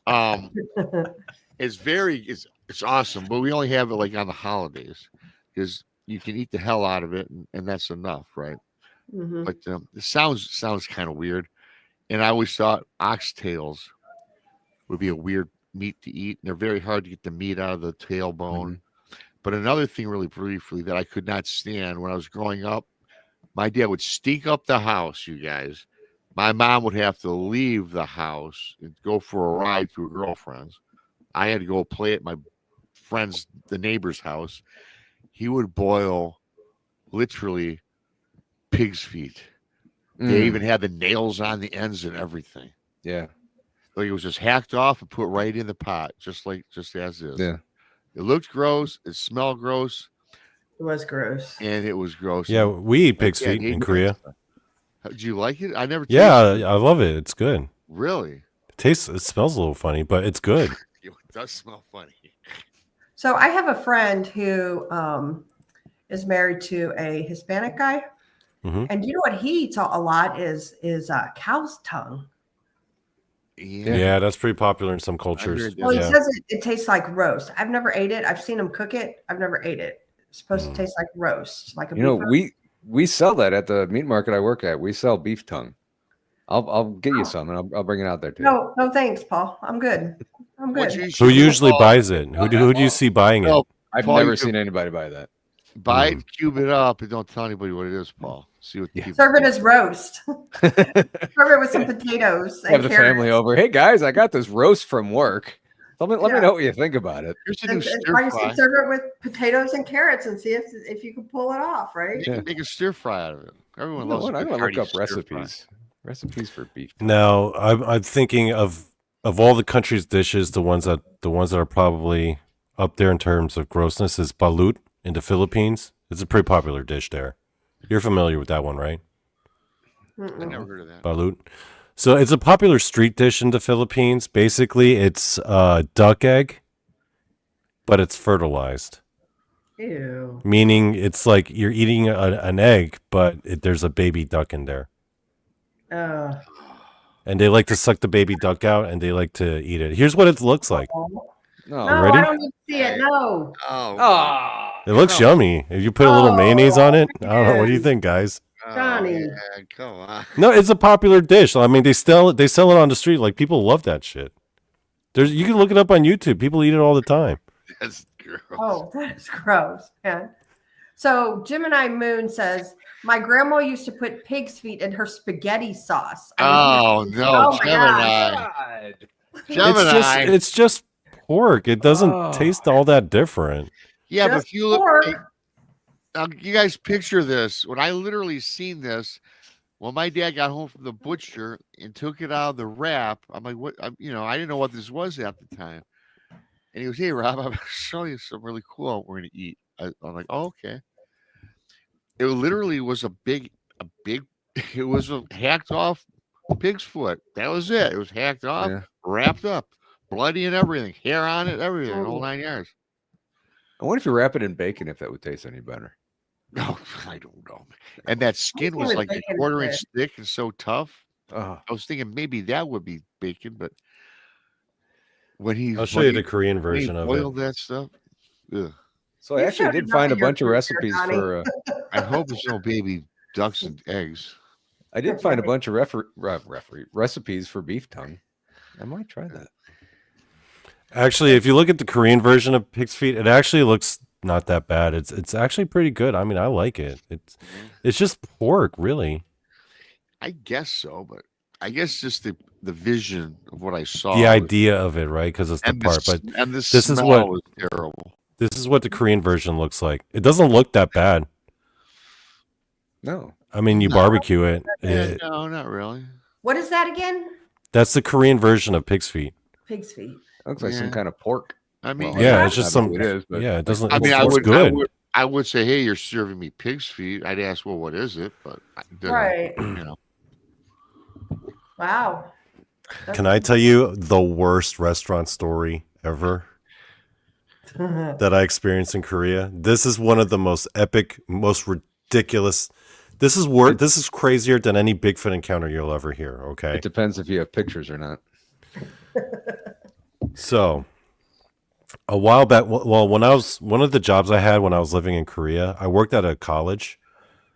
It's awesome, but we only have it like on the holidays because you can eat the hell out of it, and that's enough, right? Mhm. But it sounds kind of weird, and I always thought oxtails would be a weird meat to eat, and they're very hard to get the meat out of the tailbone. But another thing, really briefly, that I could not stand when I was growing up, my dad would stink up the house, you guys, My mom would have to leave the house and go for a ride to her girlfriend's. I had to go play at my friend's, the neighbor's house. He would boil literally pig's feet. They even had the nails on the ends and everything. Yeah. Like it was just hacked off and put right in the pot, just as is. Yeah. It looked gross. It smelled gross. It was gross. And it was gross. Yeah, we eat pig's feet in Korea. Do you like it? I never. Yeah, tasted it. I love it. It's good. Really? It smells a little funny, but it's good. It does smell funny. So I have a friend who is married to a Hispanic guy, and you know what he eats a lot is cow's tongue. Yeah, that's pretty popular in some cultures. Well, he Yeah. says it tastes like roast. I've never ate it. I've seen him cook it. I've never ate it. It's supposed to taste like roast, like a You know, beef roast. we sell that at the meat market I work at. We sell beef tongue. I'll get you some, and I'll bring it out there too. No, thanks, Paul. I'm good. I'm good. Who usually buys it? Who do you see buying it? I've Paul, never you seen anybody buy that. Buy it, cube it up, and don't tell anybody what it is, Paul. See what people Serve it as roast. Serve it with some potatoes and Have the carrots. family over. Hey guys, I got this roast from work. Let me know what you think about it. Here's a new And stir like I fry. said, serve it with potatoes and carrots and see if you can pull it off, right? You can make a stir fry out of it. Everyone You know loves. what? I'm good gonna look hearty up stir fry. recipes for beef tongue. Now, I'm thinking of all the country's dishes, the ones that are probably up there in terms of grossness is balut in the Philippines. It's a pretty popular dish there. You're familiar with that one, right? I never heard of that. Balut. So it's a popular street dish in the Philippines. Basically, it's duck egg, but it's fertilized. Ew. Meaning it's like you're eating an egg, but there's a baby duck in there. And they like to suck the baby duck out, and they like to eat it. Here's what it looks like. No. No, ready? I don't need to see it. No. Oh, It looks yummy. If you put a little mayonnaise on it, I don't know. What do you think, guys? Johnny. yeah, come on. No, it's a popular dish. I mean, they sell it on the street. Like people love that shit. You can look it up on YouTube. People eat it all the time. That's gross. Oh, that's gross, man. So Gemini Moon says, my grandma used to put pig's feet in her spaghetti sauce. Oh no, Oh, my Gemini. Gemini. It's just pork. It doesn't taste all that different. Yeah, but Just if you look, pork. now you guys picture this. When I literally seen this, when my dad got home from the butcher and took it out of the wrap, I'm like, what? I didn't know what this was at the time. And he goes, "Hey, Rob, I'm going to show you something really cool we're going to eat." I'm like, "Oh, okay." It literally was a big. It was a hacked off pig's foot. That was it. It was hacked off, wrapped up, bloody and everything, hair on it, everything, the whole 9 yards. I wonder if you wrap it in bacon, if that would taste any better. No, I don't know. And that skin was with like a bacon quarter-inch is thick and so tough. Oh, I was thinking maybe that would be bacon, but when he I'll show you the Korean version of it. boiled that stuff. Ugh. so I You actually showed did enough find a of your bunch of food there, recipes Johnny. for. I hope it's no baby ducks and eggs. I did find a bunch of recipes for beef tongue. I might try that. Actually, if you look at the Korean version of pig's feet, it actually looks not that bad. It's actually pretty good. I mean, I like it. It's just pork, really. I guess so, but I guess just the vision of what I saw. The idea of it, right? Because it's the and part. But and this this is smell what- was terrible. this is what the Korean version looks like. It doesn't look that bad. No. I mean, you No. barbecue it. No, not really. What is that again? That's the Korean version of pig's feet. Pig's feet. Looks like some Yeah. kind of pork. I mean, Well, Yeah, it's just I some. know it is, but Yeah, it doesn't. I mean, it's good. I would say, hey, you're serving me pig's feet. I'd ask, well, what is it? But Right. you know, Wow. Can I tell you the worst restaurant story ever that I experienced in Korea? This is one of the most epic, most ridiculous. This is crazier than any Bigfoot encounter you'll ever hear. Okay. It depends if you have pictures or not. So, a while back, well, when I was one of the jobs I had when I was living in Korea, I worked at a college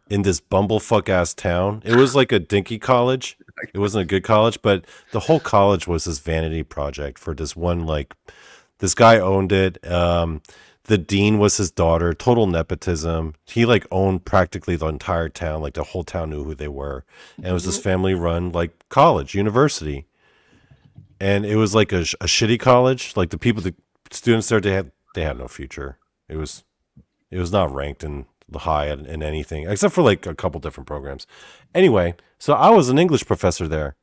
in this bumblefuck ass town. It was like a dinky college. It wasn't a good college, but the whole college was this vanity project for this one, like, this guy owned it. The dean was his daughter, total nepotism. He like owned practically the entire town, like the whole town knew who they were. And it was this family run like college, university. And it was like a shitty college. Like the students there, they had no future. It was not ranked in the high in anything, except for like a couple different programs. Anyway, so I was an English professor there.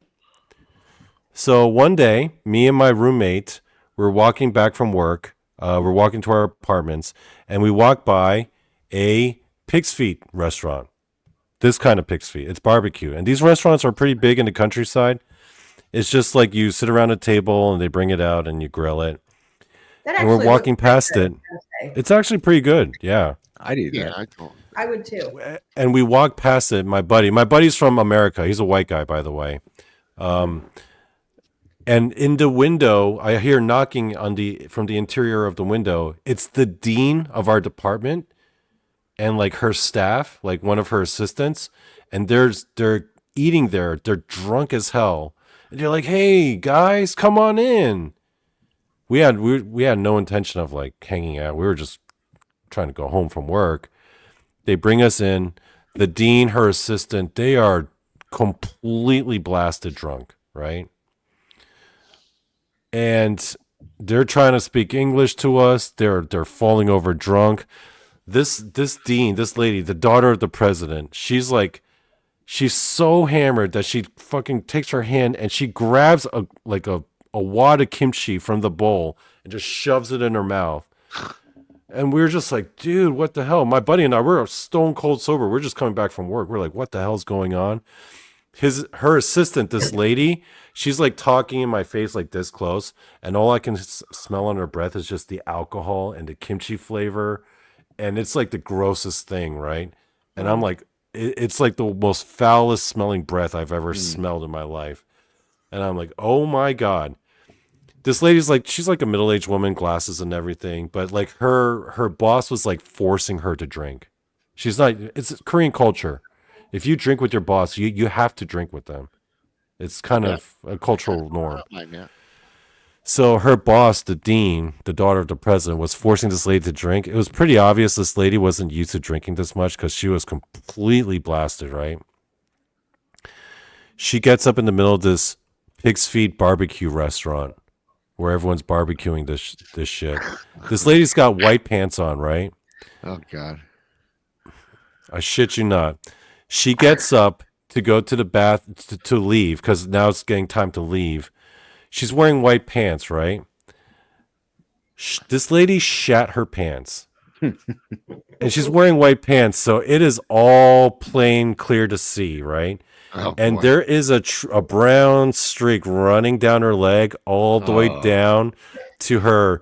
So one day, me and my roommate were walking back from work. We're walking to our apartments, and we walk by a pig's feet restaurant. This kind of pig's feet. It's barbecue. And these restaurants are pretty big in the countryside. It's just like you sit around a table, and they bring it out, and you grill it. And we're walking past it. It's actually pretty good. Yeah. I'd eat Yeah, that. I would too. And we walk past it. My buddy's from America. He's a white guy, by the way. And in the window, I hear knocking from the interior of the window. It's the dean of our department and like her staff, like one of her assistants. And they're eating there. They're drunk as hell. And you're like, hey guys, come on in. We had no intention of like hanging out. We were just trying to go home from work. They bring us in. The dean, her assistant, they are completely blasted drunk, right? And they're trying to speak English to us. They're falling over drunk. This dean, this lady, the daughter of the president, she's so hammered that she fucking takes her hand and she grabs a wad of kimchi from the bowl and just shoves it in her mouth. And we were just like, dude, what the hell? My buddy and I, we're stone cold sober. We're just coming back from work. We're like, what the hell's going on? Her assistant, this lady, she's like talking in my face like this close, and all I can smell on her breath is just the alcohol and the kimchi flavor, and it's like the grossest thing, right? And I'm like, it's like the most foulest smelling breath I've ever smelled in my life, and I'm like, oh my god. This lady's like, she's like a middle-aged woman, glasses and everything, but like her boss was like forcing her to drink. She's not. It's Korean culture. If you drink with your boss, you have to drink with them. It's kind of a cultural norm. So her boss, the dean, the daughter of the president, was forcing this lady to drink. It was pretty obvious this lady wasn't used to drinking this much because she was completely blasted, right? She gets up in the middle of this pig's feet barbecue restaurant where everyone's barbecuing this shit. This lady's got white pants on, right? Oh, God. I shit you not. She gets up to go to the bath to leave because now it's getting time to leave. She's wearing white pants, right? This lady shat her pants. And she's wearing white pants, so it is all plain clear to see, right? Oh, and boy. there is a brown streak running down her leg all the way down to her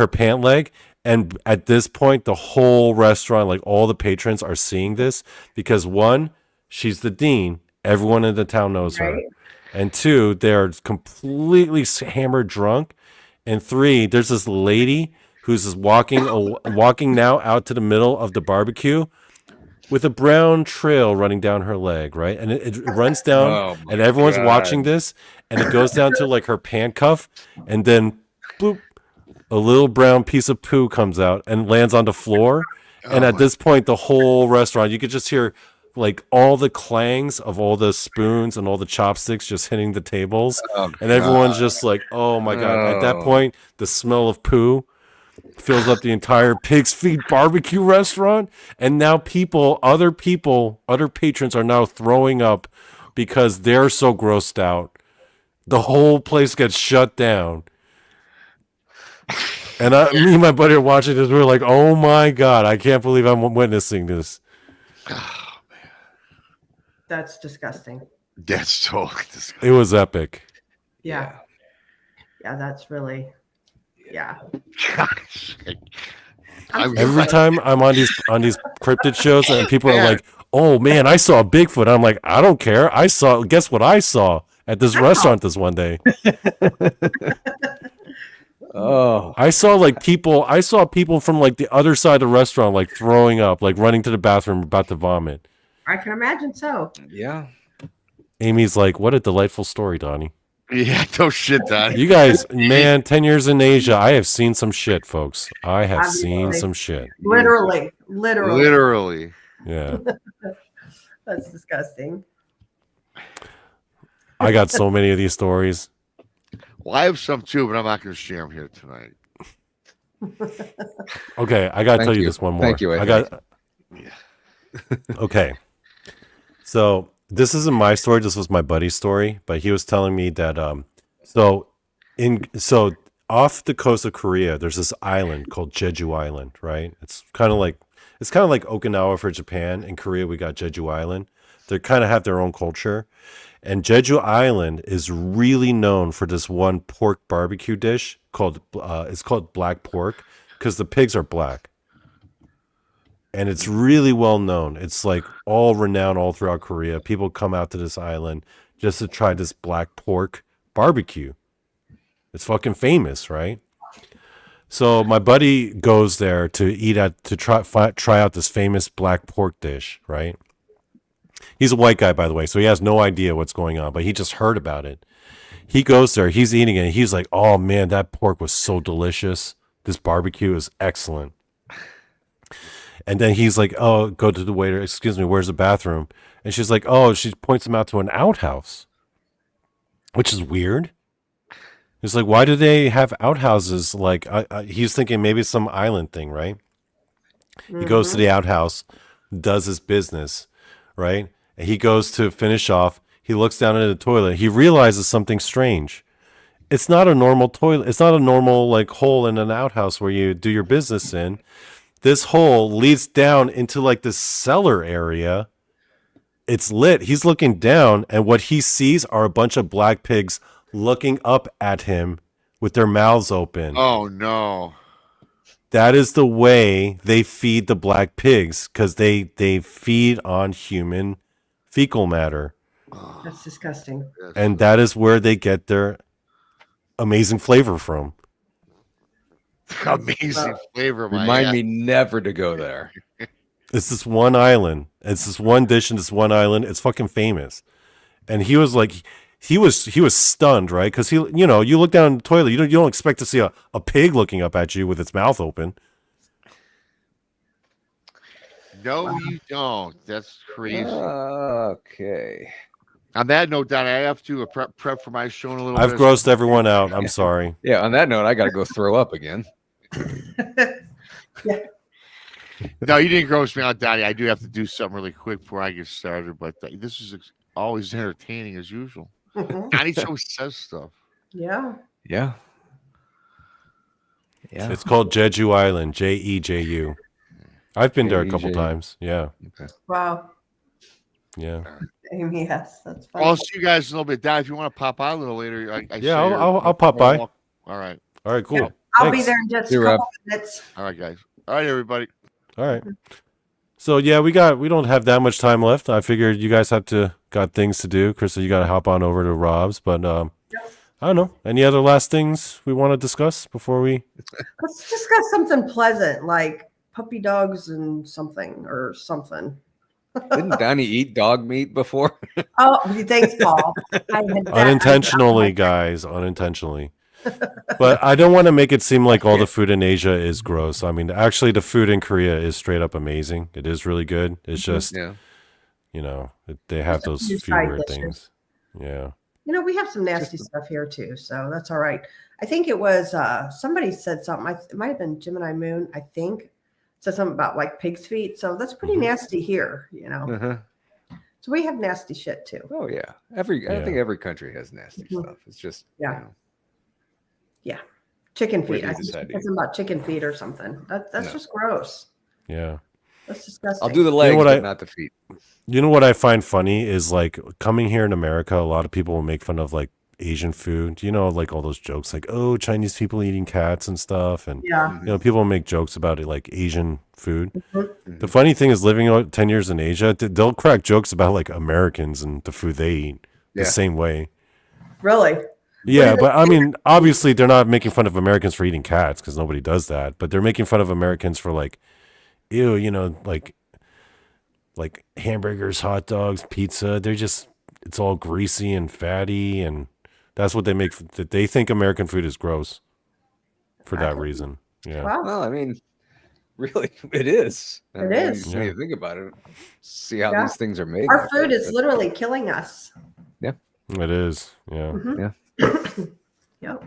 pant leg. And at this point, the whole restaurant, like all the patrons are seeing this because one, she's the dean. Everyone in the town knows her. And two, they're completely hammered drunk. And three, there's this lady who's just walking now out to the middle of the barbecue with a brown trail running down her leg, right? And it runs down, and everyone's watching this, and it goes down to like her pant cuff, and then bloop, a little brown piece of poo comes out and lands on the floor. And at this point, the whole restaurant, you could just hear like all the clangs of all the spoons and all the chopsticks just hitting the tables. And everyone's just like, oh my God. At that point, the smell of poo fills up the entire pig's feet barbecue restaurant. And now other patrons are now throwing up because they're so grossed out. The whole place gets shut down. And me and my buddy are watching this. We're like, oh my God, I can't believe I'm witnessing this. Oh, man. That's disgusting. That's so disgusting. It was epic. Yeah. Yeah, that's really, yeah. Gosh. Every time I'm on these cryptid shows and people are like, oh man, I saw a Bigfoot. I'm like, I don't care. Guess what I saw at this restaurant this one day. I saw people from like the other side of the restaurant like throwing up, like running to the bathroom about to vomit. I can imagine so. Yeah. Amy's like, what a delightful story, Donnie. Yeah, no shit, Donnie. You guys, man, 10 years in Asia, I have seen some shit, folks. I have seen Obviously. some shit. Literally. Literally. Yeah. That's disgusting. I got so many of these stories. Well, I have some too, but I'm not going to share them here tonight. Okay, I got to Thank tell you you. this one more. Thank you, I got. Okay. So this isn't my story. This was my buddy's story, but he was telling me that so off the coast of Korea, there's this island called Jeju Island, right? It's kind of like Okinawa for Japan. In Korea, we got Jeju Island. They kind of have their own culture, and Jeju Island is really known for this one pork barbecue dish called it's called black pork because the pigs are black. And it's really well known. It's like all renowned all throughout Korea. People come out to this island just to try this black pork barbecue. It's fucking famous, right? So my buddy goes there to try out this famous black pork dish, right? He's a white guy, by the way, so he has no idea what's going on, but he just heard about it. He goes there, he's eating it, and he's like, "Oh man, that pork was so delicious. This barbecue is excellent." And then he's like, "Oh, go to the waiter. Excuse me, where's the bathroom?" And she's like, "Oh," she points him out to an outhouse, which is weird. It's like, why do they have outhouses? Like, he's thinking maybe it's some island thing, right? He goes to the outhouse, does his business, right? And he goes to finish off. He looks down into the toilet. He realizes something strange. It's not a normal toilet. It's not a normal like hole in an outhouse where you do your business in. This hole leads down into like this cellar area. It's lit. He's looking down, and what he sees are a bunch of black pigs looking up at him with their mouths open. Oh no. That is the way they feed the black pigs, because they feed on human fecal matter. That's disgusting. And that is where they get their amazing flavor from. Amazing flavor. Remind me never to go there. It's this one island. It's this one dish in this one island. It's fucking famous. And he was like, he was stunned, right? Because you look down the toilet, you don't expect to see a pig looking up at you with its mouth open. No, you don't. That's crazy. Okay. On that note, Don, I have to prep for my show in a little I've bit. grossed everyone out. I'm sorry. Yeah. On that note, I got to go throw up again. No, you didn't gross me out, Donnie. I do have to do something really quick before I get started, but this is always entertaining as usual. Donnie always says stuff. Yeah. Yeah. Yeah. It's called Jeju Island, Jeju. I've been there a couple Jeju. times. Yeah. Okay. Wow. Yeah. Yes, that's fine. I'll see you guys in a little bit. Don, if you want to pop out a little later, I'll pop by. All right. All right, cool. Yeah, I'll be Thanks. there in just See a you, couple minutes. All right, guys. All right, everybody. All right. So yeah, we don't have that much time left. I figured you guys got things to do. Krista, you got to hop on over to Rob's, but I don't know. Any other last things we want to discuss before we? Let's discuss something pleasant like puppy dogs and something. Didn't Donnie eat dog meat before? Oh, thanks, Paul. Unintentionally, guys, unintentionally. But I don't want to make it seem like all the food in Asia is gross. I mean, actually, the food in Korea is straight up amazing. It is really good. It's just, Yeah. They have those few few side weird dishes. things. Yeah. We have some nasty stuff here too, so that's all right. I think it was somebody said something. It might have been Gemini Moon. I think said something about like pig's feet. So that's pretty nasty here. Uh-huh. So we have nasty shit too. Oh yeah. I think every country has nasty stuff. It's just Chicken Where feet. do I you think decide to something about chicken feet or something. That's No. just gross. Yeah. That's disgusting. I'll do the legs, what but I- not the feet. You know what I find funny is like coming here in America, a lot of people will make fun of like Asian food. Like all those jokes like, oh, Chinese people eating cats and stuff. And, Yeah. people make jokes about it like Asian food. Mhm. The funny thing is living out 10 years in Asia, they'll crack jokes about like Americans and the food they eat the Yeah. same way. Really? Yeah, but I mean, obviously they're not making fun of Americans for eating cats because nobody does that. But they're making fun of Americans for like, ew, like hamburgers, hot dogs, pizza. It's all greasy and fatty and That's what they make. They think American food is gross for that Exactly. reason. Yeah. Well, Well, I mean, really, it is. I It mean, is. When you think about it, see how Yeah. these things are made. our food is literally killing us. It is. Yeah. Mhm. Yep.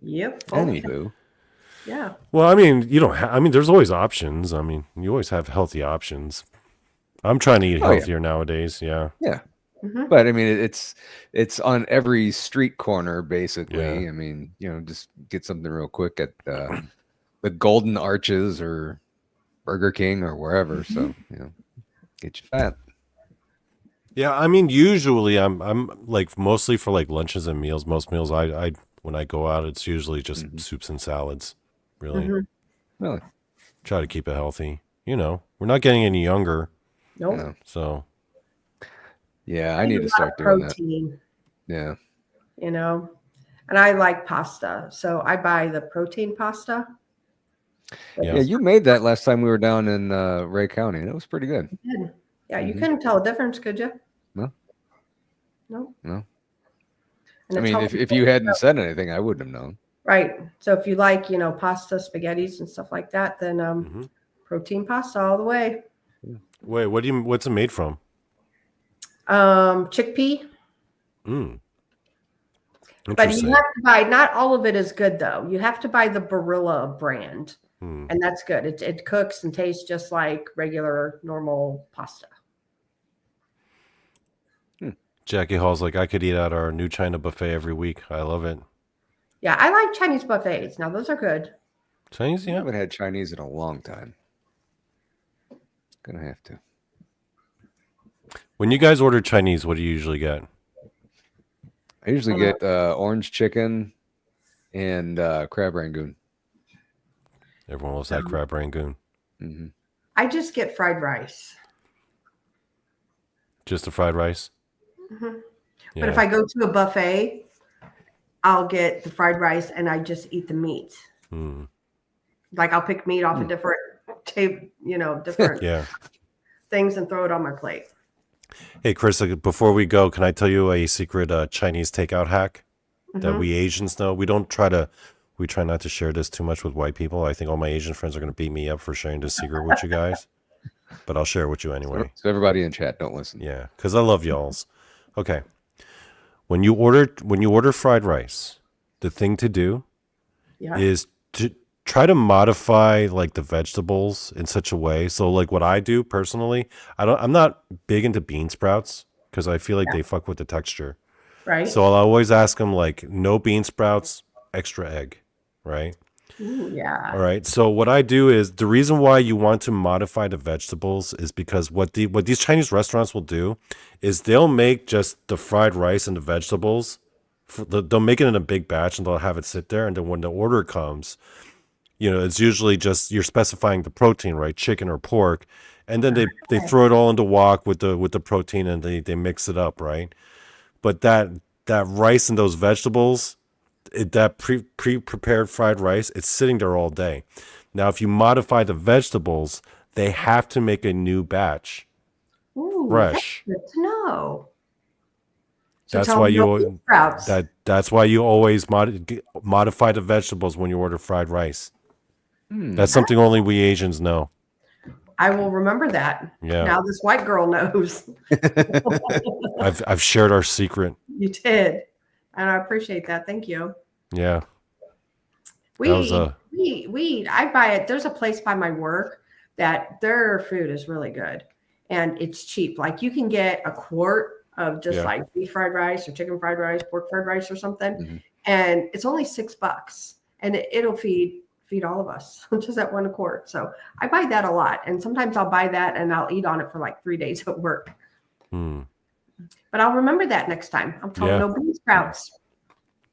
Yep. Anywho, Yeah. Well, I mean, you don't. I mean, there's always options. I mean, you always have healthy options. I'm trying to eat Oh, yeah. healthier nowadays. Yeah. yeah. Mhm. But I mean, it's on every street corner, basically. Yeah. I mean, just get something real quick at the Golden Arches or Burger King or wherever. So get you fat. Yeah. I mean, usually I'm like mostly for like lunches and meals. Most meals I when I go out, it's usually just soups and salads. Really Mhm. Really? try to keep it healthy. We're not getting any younger, Nope. Yeah. so Yeah, I eat need a to lot start of doing that. protein, Yeah. and I like pasta, so I buy the protein pasta. Yeah, you made that last time we were down in Ray County. That was pretty good. Yeah, you Mhm. couldn't tell a difference, could you? No. No. No. And I it's mean, healthy. if you hadn't said anything, I wouldn't have known. Right. So if you like, pasta, spaghettis, and stuff like that, then Mhm. protein pasta all the way. Wait, what's it made from? Chickpea. Mm. But you Interesting. have to buy. Not all of it is good though. You have to buy the Barilla brand, Hmm. and that's good. It cooks and tastes just like regular normal pasta. Jackie Hall's like, I could eat at our new China buffet every week. I love it. Yeah, I like Chinese buffets. Now those are good. Chinese, I yeah. haven't had Chinese in a long time. Gonna have to. When you guys order Chinese, what do you usually get? I usually get orange chicken and crab rangoon. Everyone loves that crab rangoon. Mm-hmm. I just get fried rice. Just the fried rice. Mhm. Yeah. But if I go to a buffet, I'll get the fried rice and I just eat the meat. Hmm. Like I'll pick meat off a different different Yeah. things and throw it on my plate. Hey, Chris, before we go, can I tell you a secret Chinese takeout hack that Mhm. we Asians know? We try not to share this too much with white people. I think all my Asian friends are going to beat me up for sharing this secret with you guys, but I'll share it with you anyway. So everybody in chat, don't listen. Yeah, because I love y'all's. Okay. When you order fried rice, the thing to do Yeah. is to try to modify like the vegetables in such a way. So like what I do personally, I'm not big into bean sprouts because I feel like they fuck with the texture. Right. So I'll always ask them like no bean sprouts, extra egg, right? Ooh, yeah. All right. So what I do is the reason why you want to modify the vegetables is because what these Chinese restaurants will do is they'll make just the fried rice and the vegetables. They'll make it in a big batch and they'll have it sit there. And then when the order comes, it's usually just you're specifying the protein, right? Chicken or pork. And then they throw it all into wok with the protein and they mix it up, right? But that rice and those vegetables, that pre-prepared fried rice, it's sitting there all day. Now, if you modify the vegetables, they have to make a new batch, Ooh, fresh. that's good to know. So That's tell why me no bean sprouts. that's why you always modify the vegetables when you order fried rice. That's something only we Asians know. I will remember that. Yeah. Now this white girl knows. I've shared our secret. You did. And I appreciate that. Thank you. Yeah. We That was I buy it. There's a place by my work that their food is really good and it's cheap. Like you can get a quart of just like beef fried rice or chicken fried rice, pork fried rice or something. And it's only $6 and it'll feed all of us just that one a quart. So I buy that a lot. And sometimes I'll buy that and I'll eat on it for like 3 days at work. But I'll remember that next time. I'm telling no bean sprouts.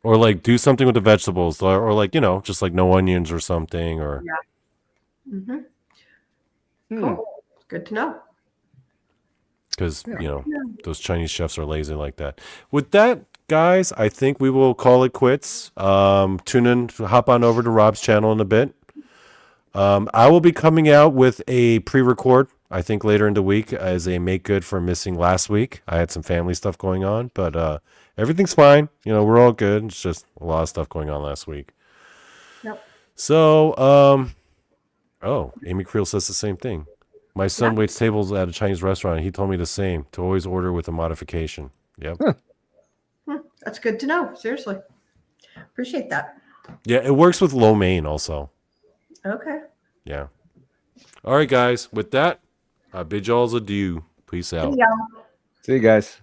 Or like do something with the vegetables, or like just like no onions or something, or Cool. Good to know. because those Chinese chefs are lazy like that. With that, guys, I think we will call it quits. Tune in, hop on over to Rob's channel in a bit. I will be coming out with a pre-record, I think later in the week, as a make good for missing last week. I had some family stuff going on, but everything's fine. You know, we're all good. It's just a lot of stuff going on last week. Yep. So, oh, Amy Creel says the same thing. My son waits tables at a Chinese restaurant. He told me the same, to always order with a modification. Yep. That's good to know. Seriously. Appreciate that. Yeah, it works with lo mein also. Okay. Yeah. All right, guys. With that, I bid y'all adieu. Peace out. See y'all. See you guys.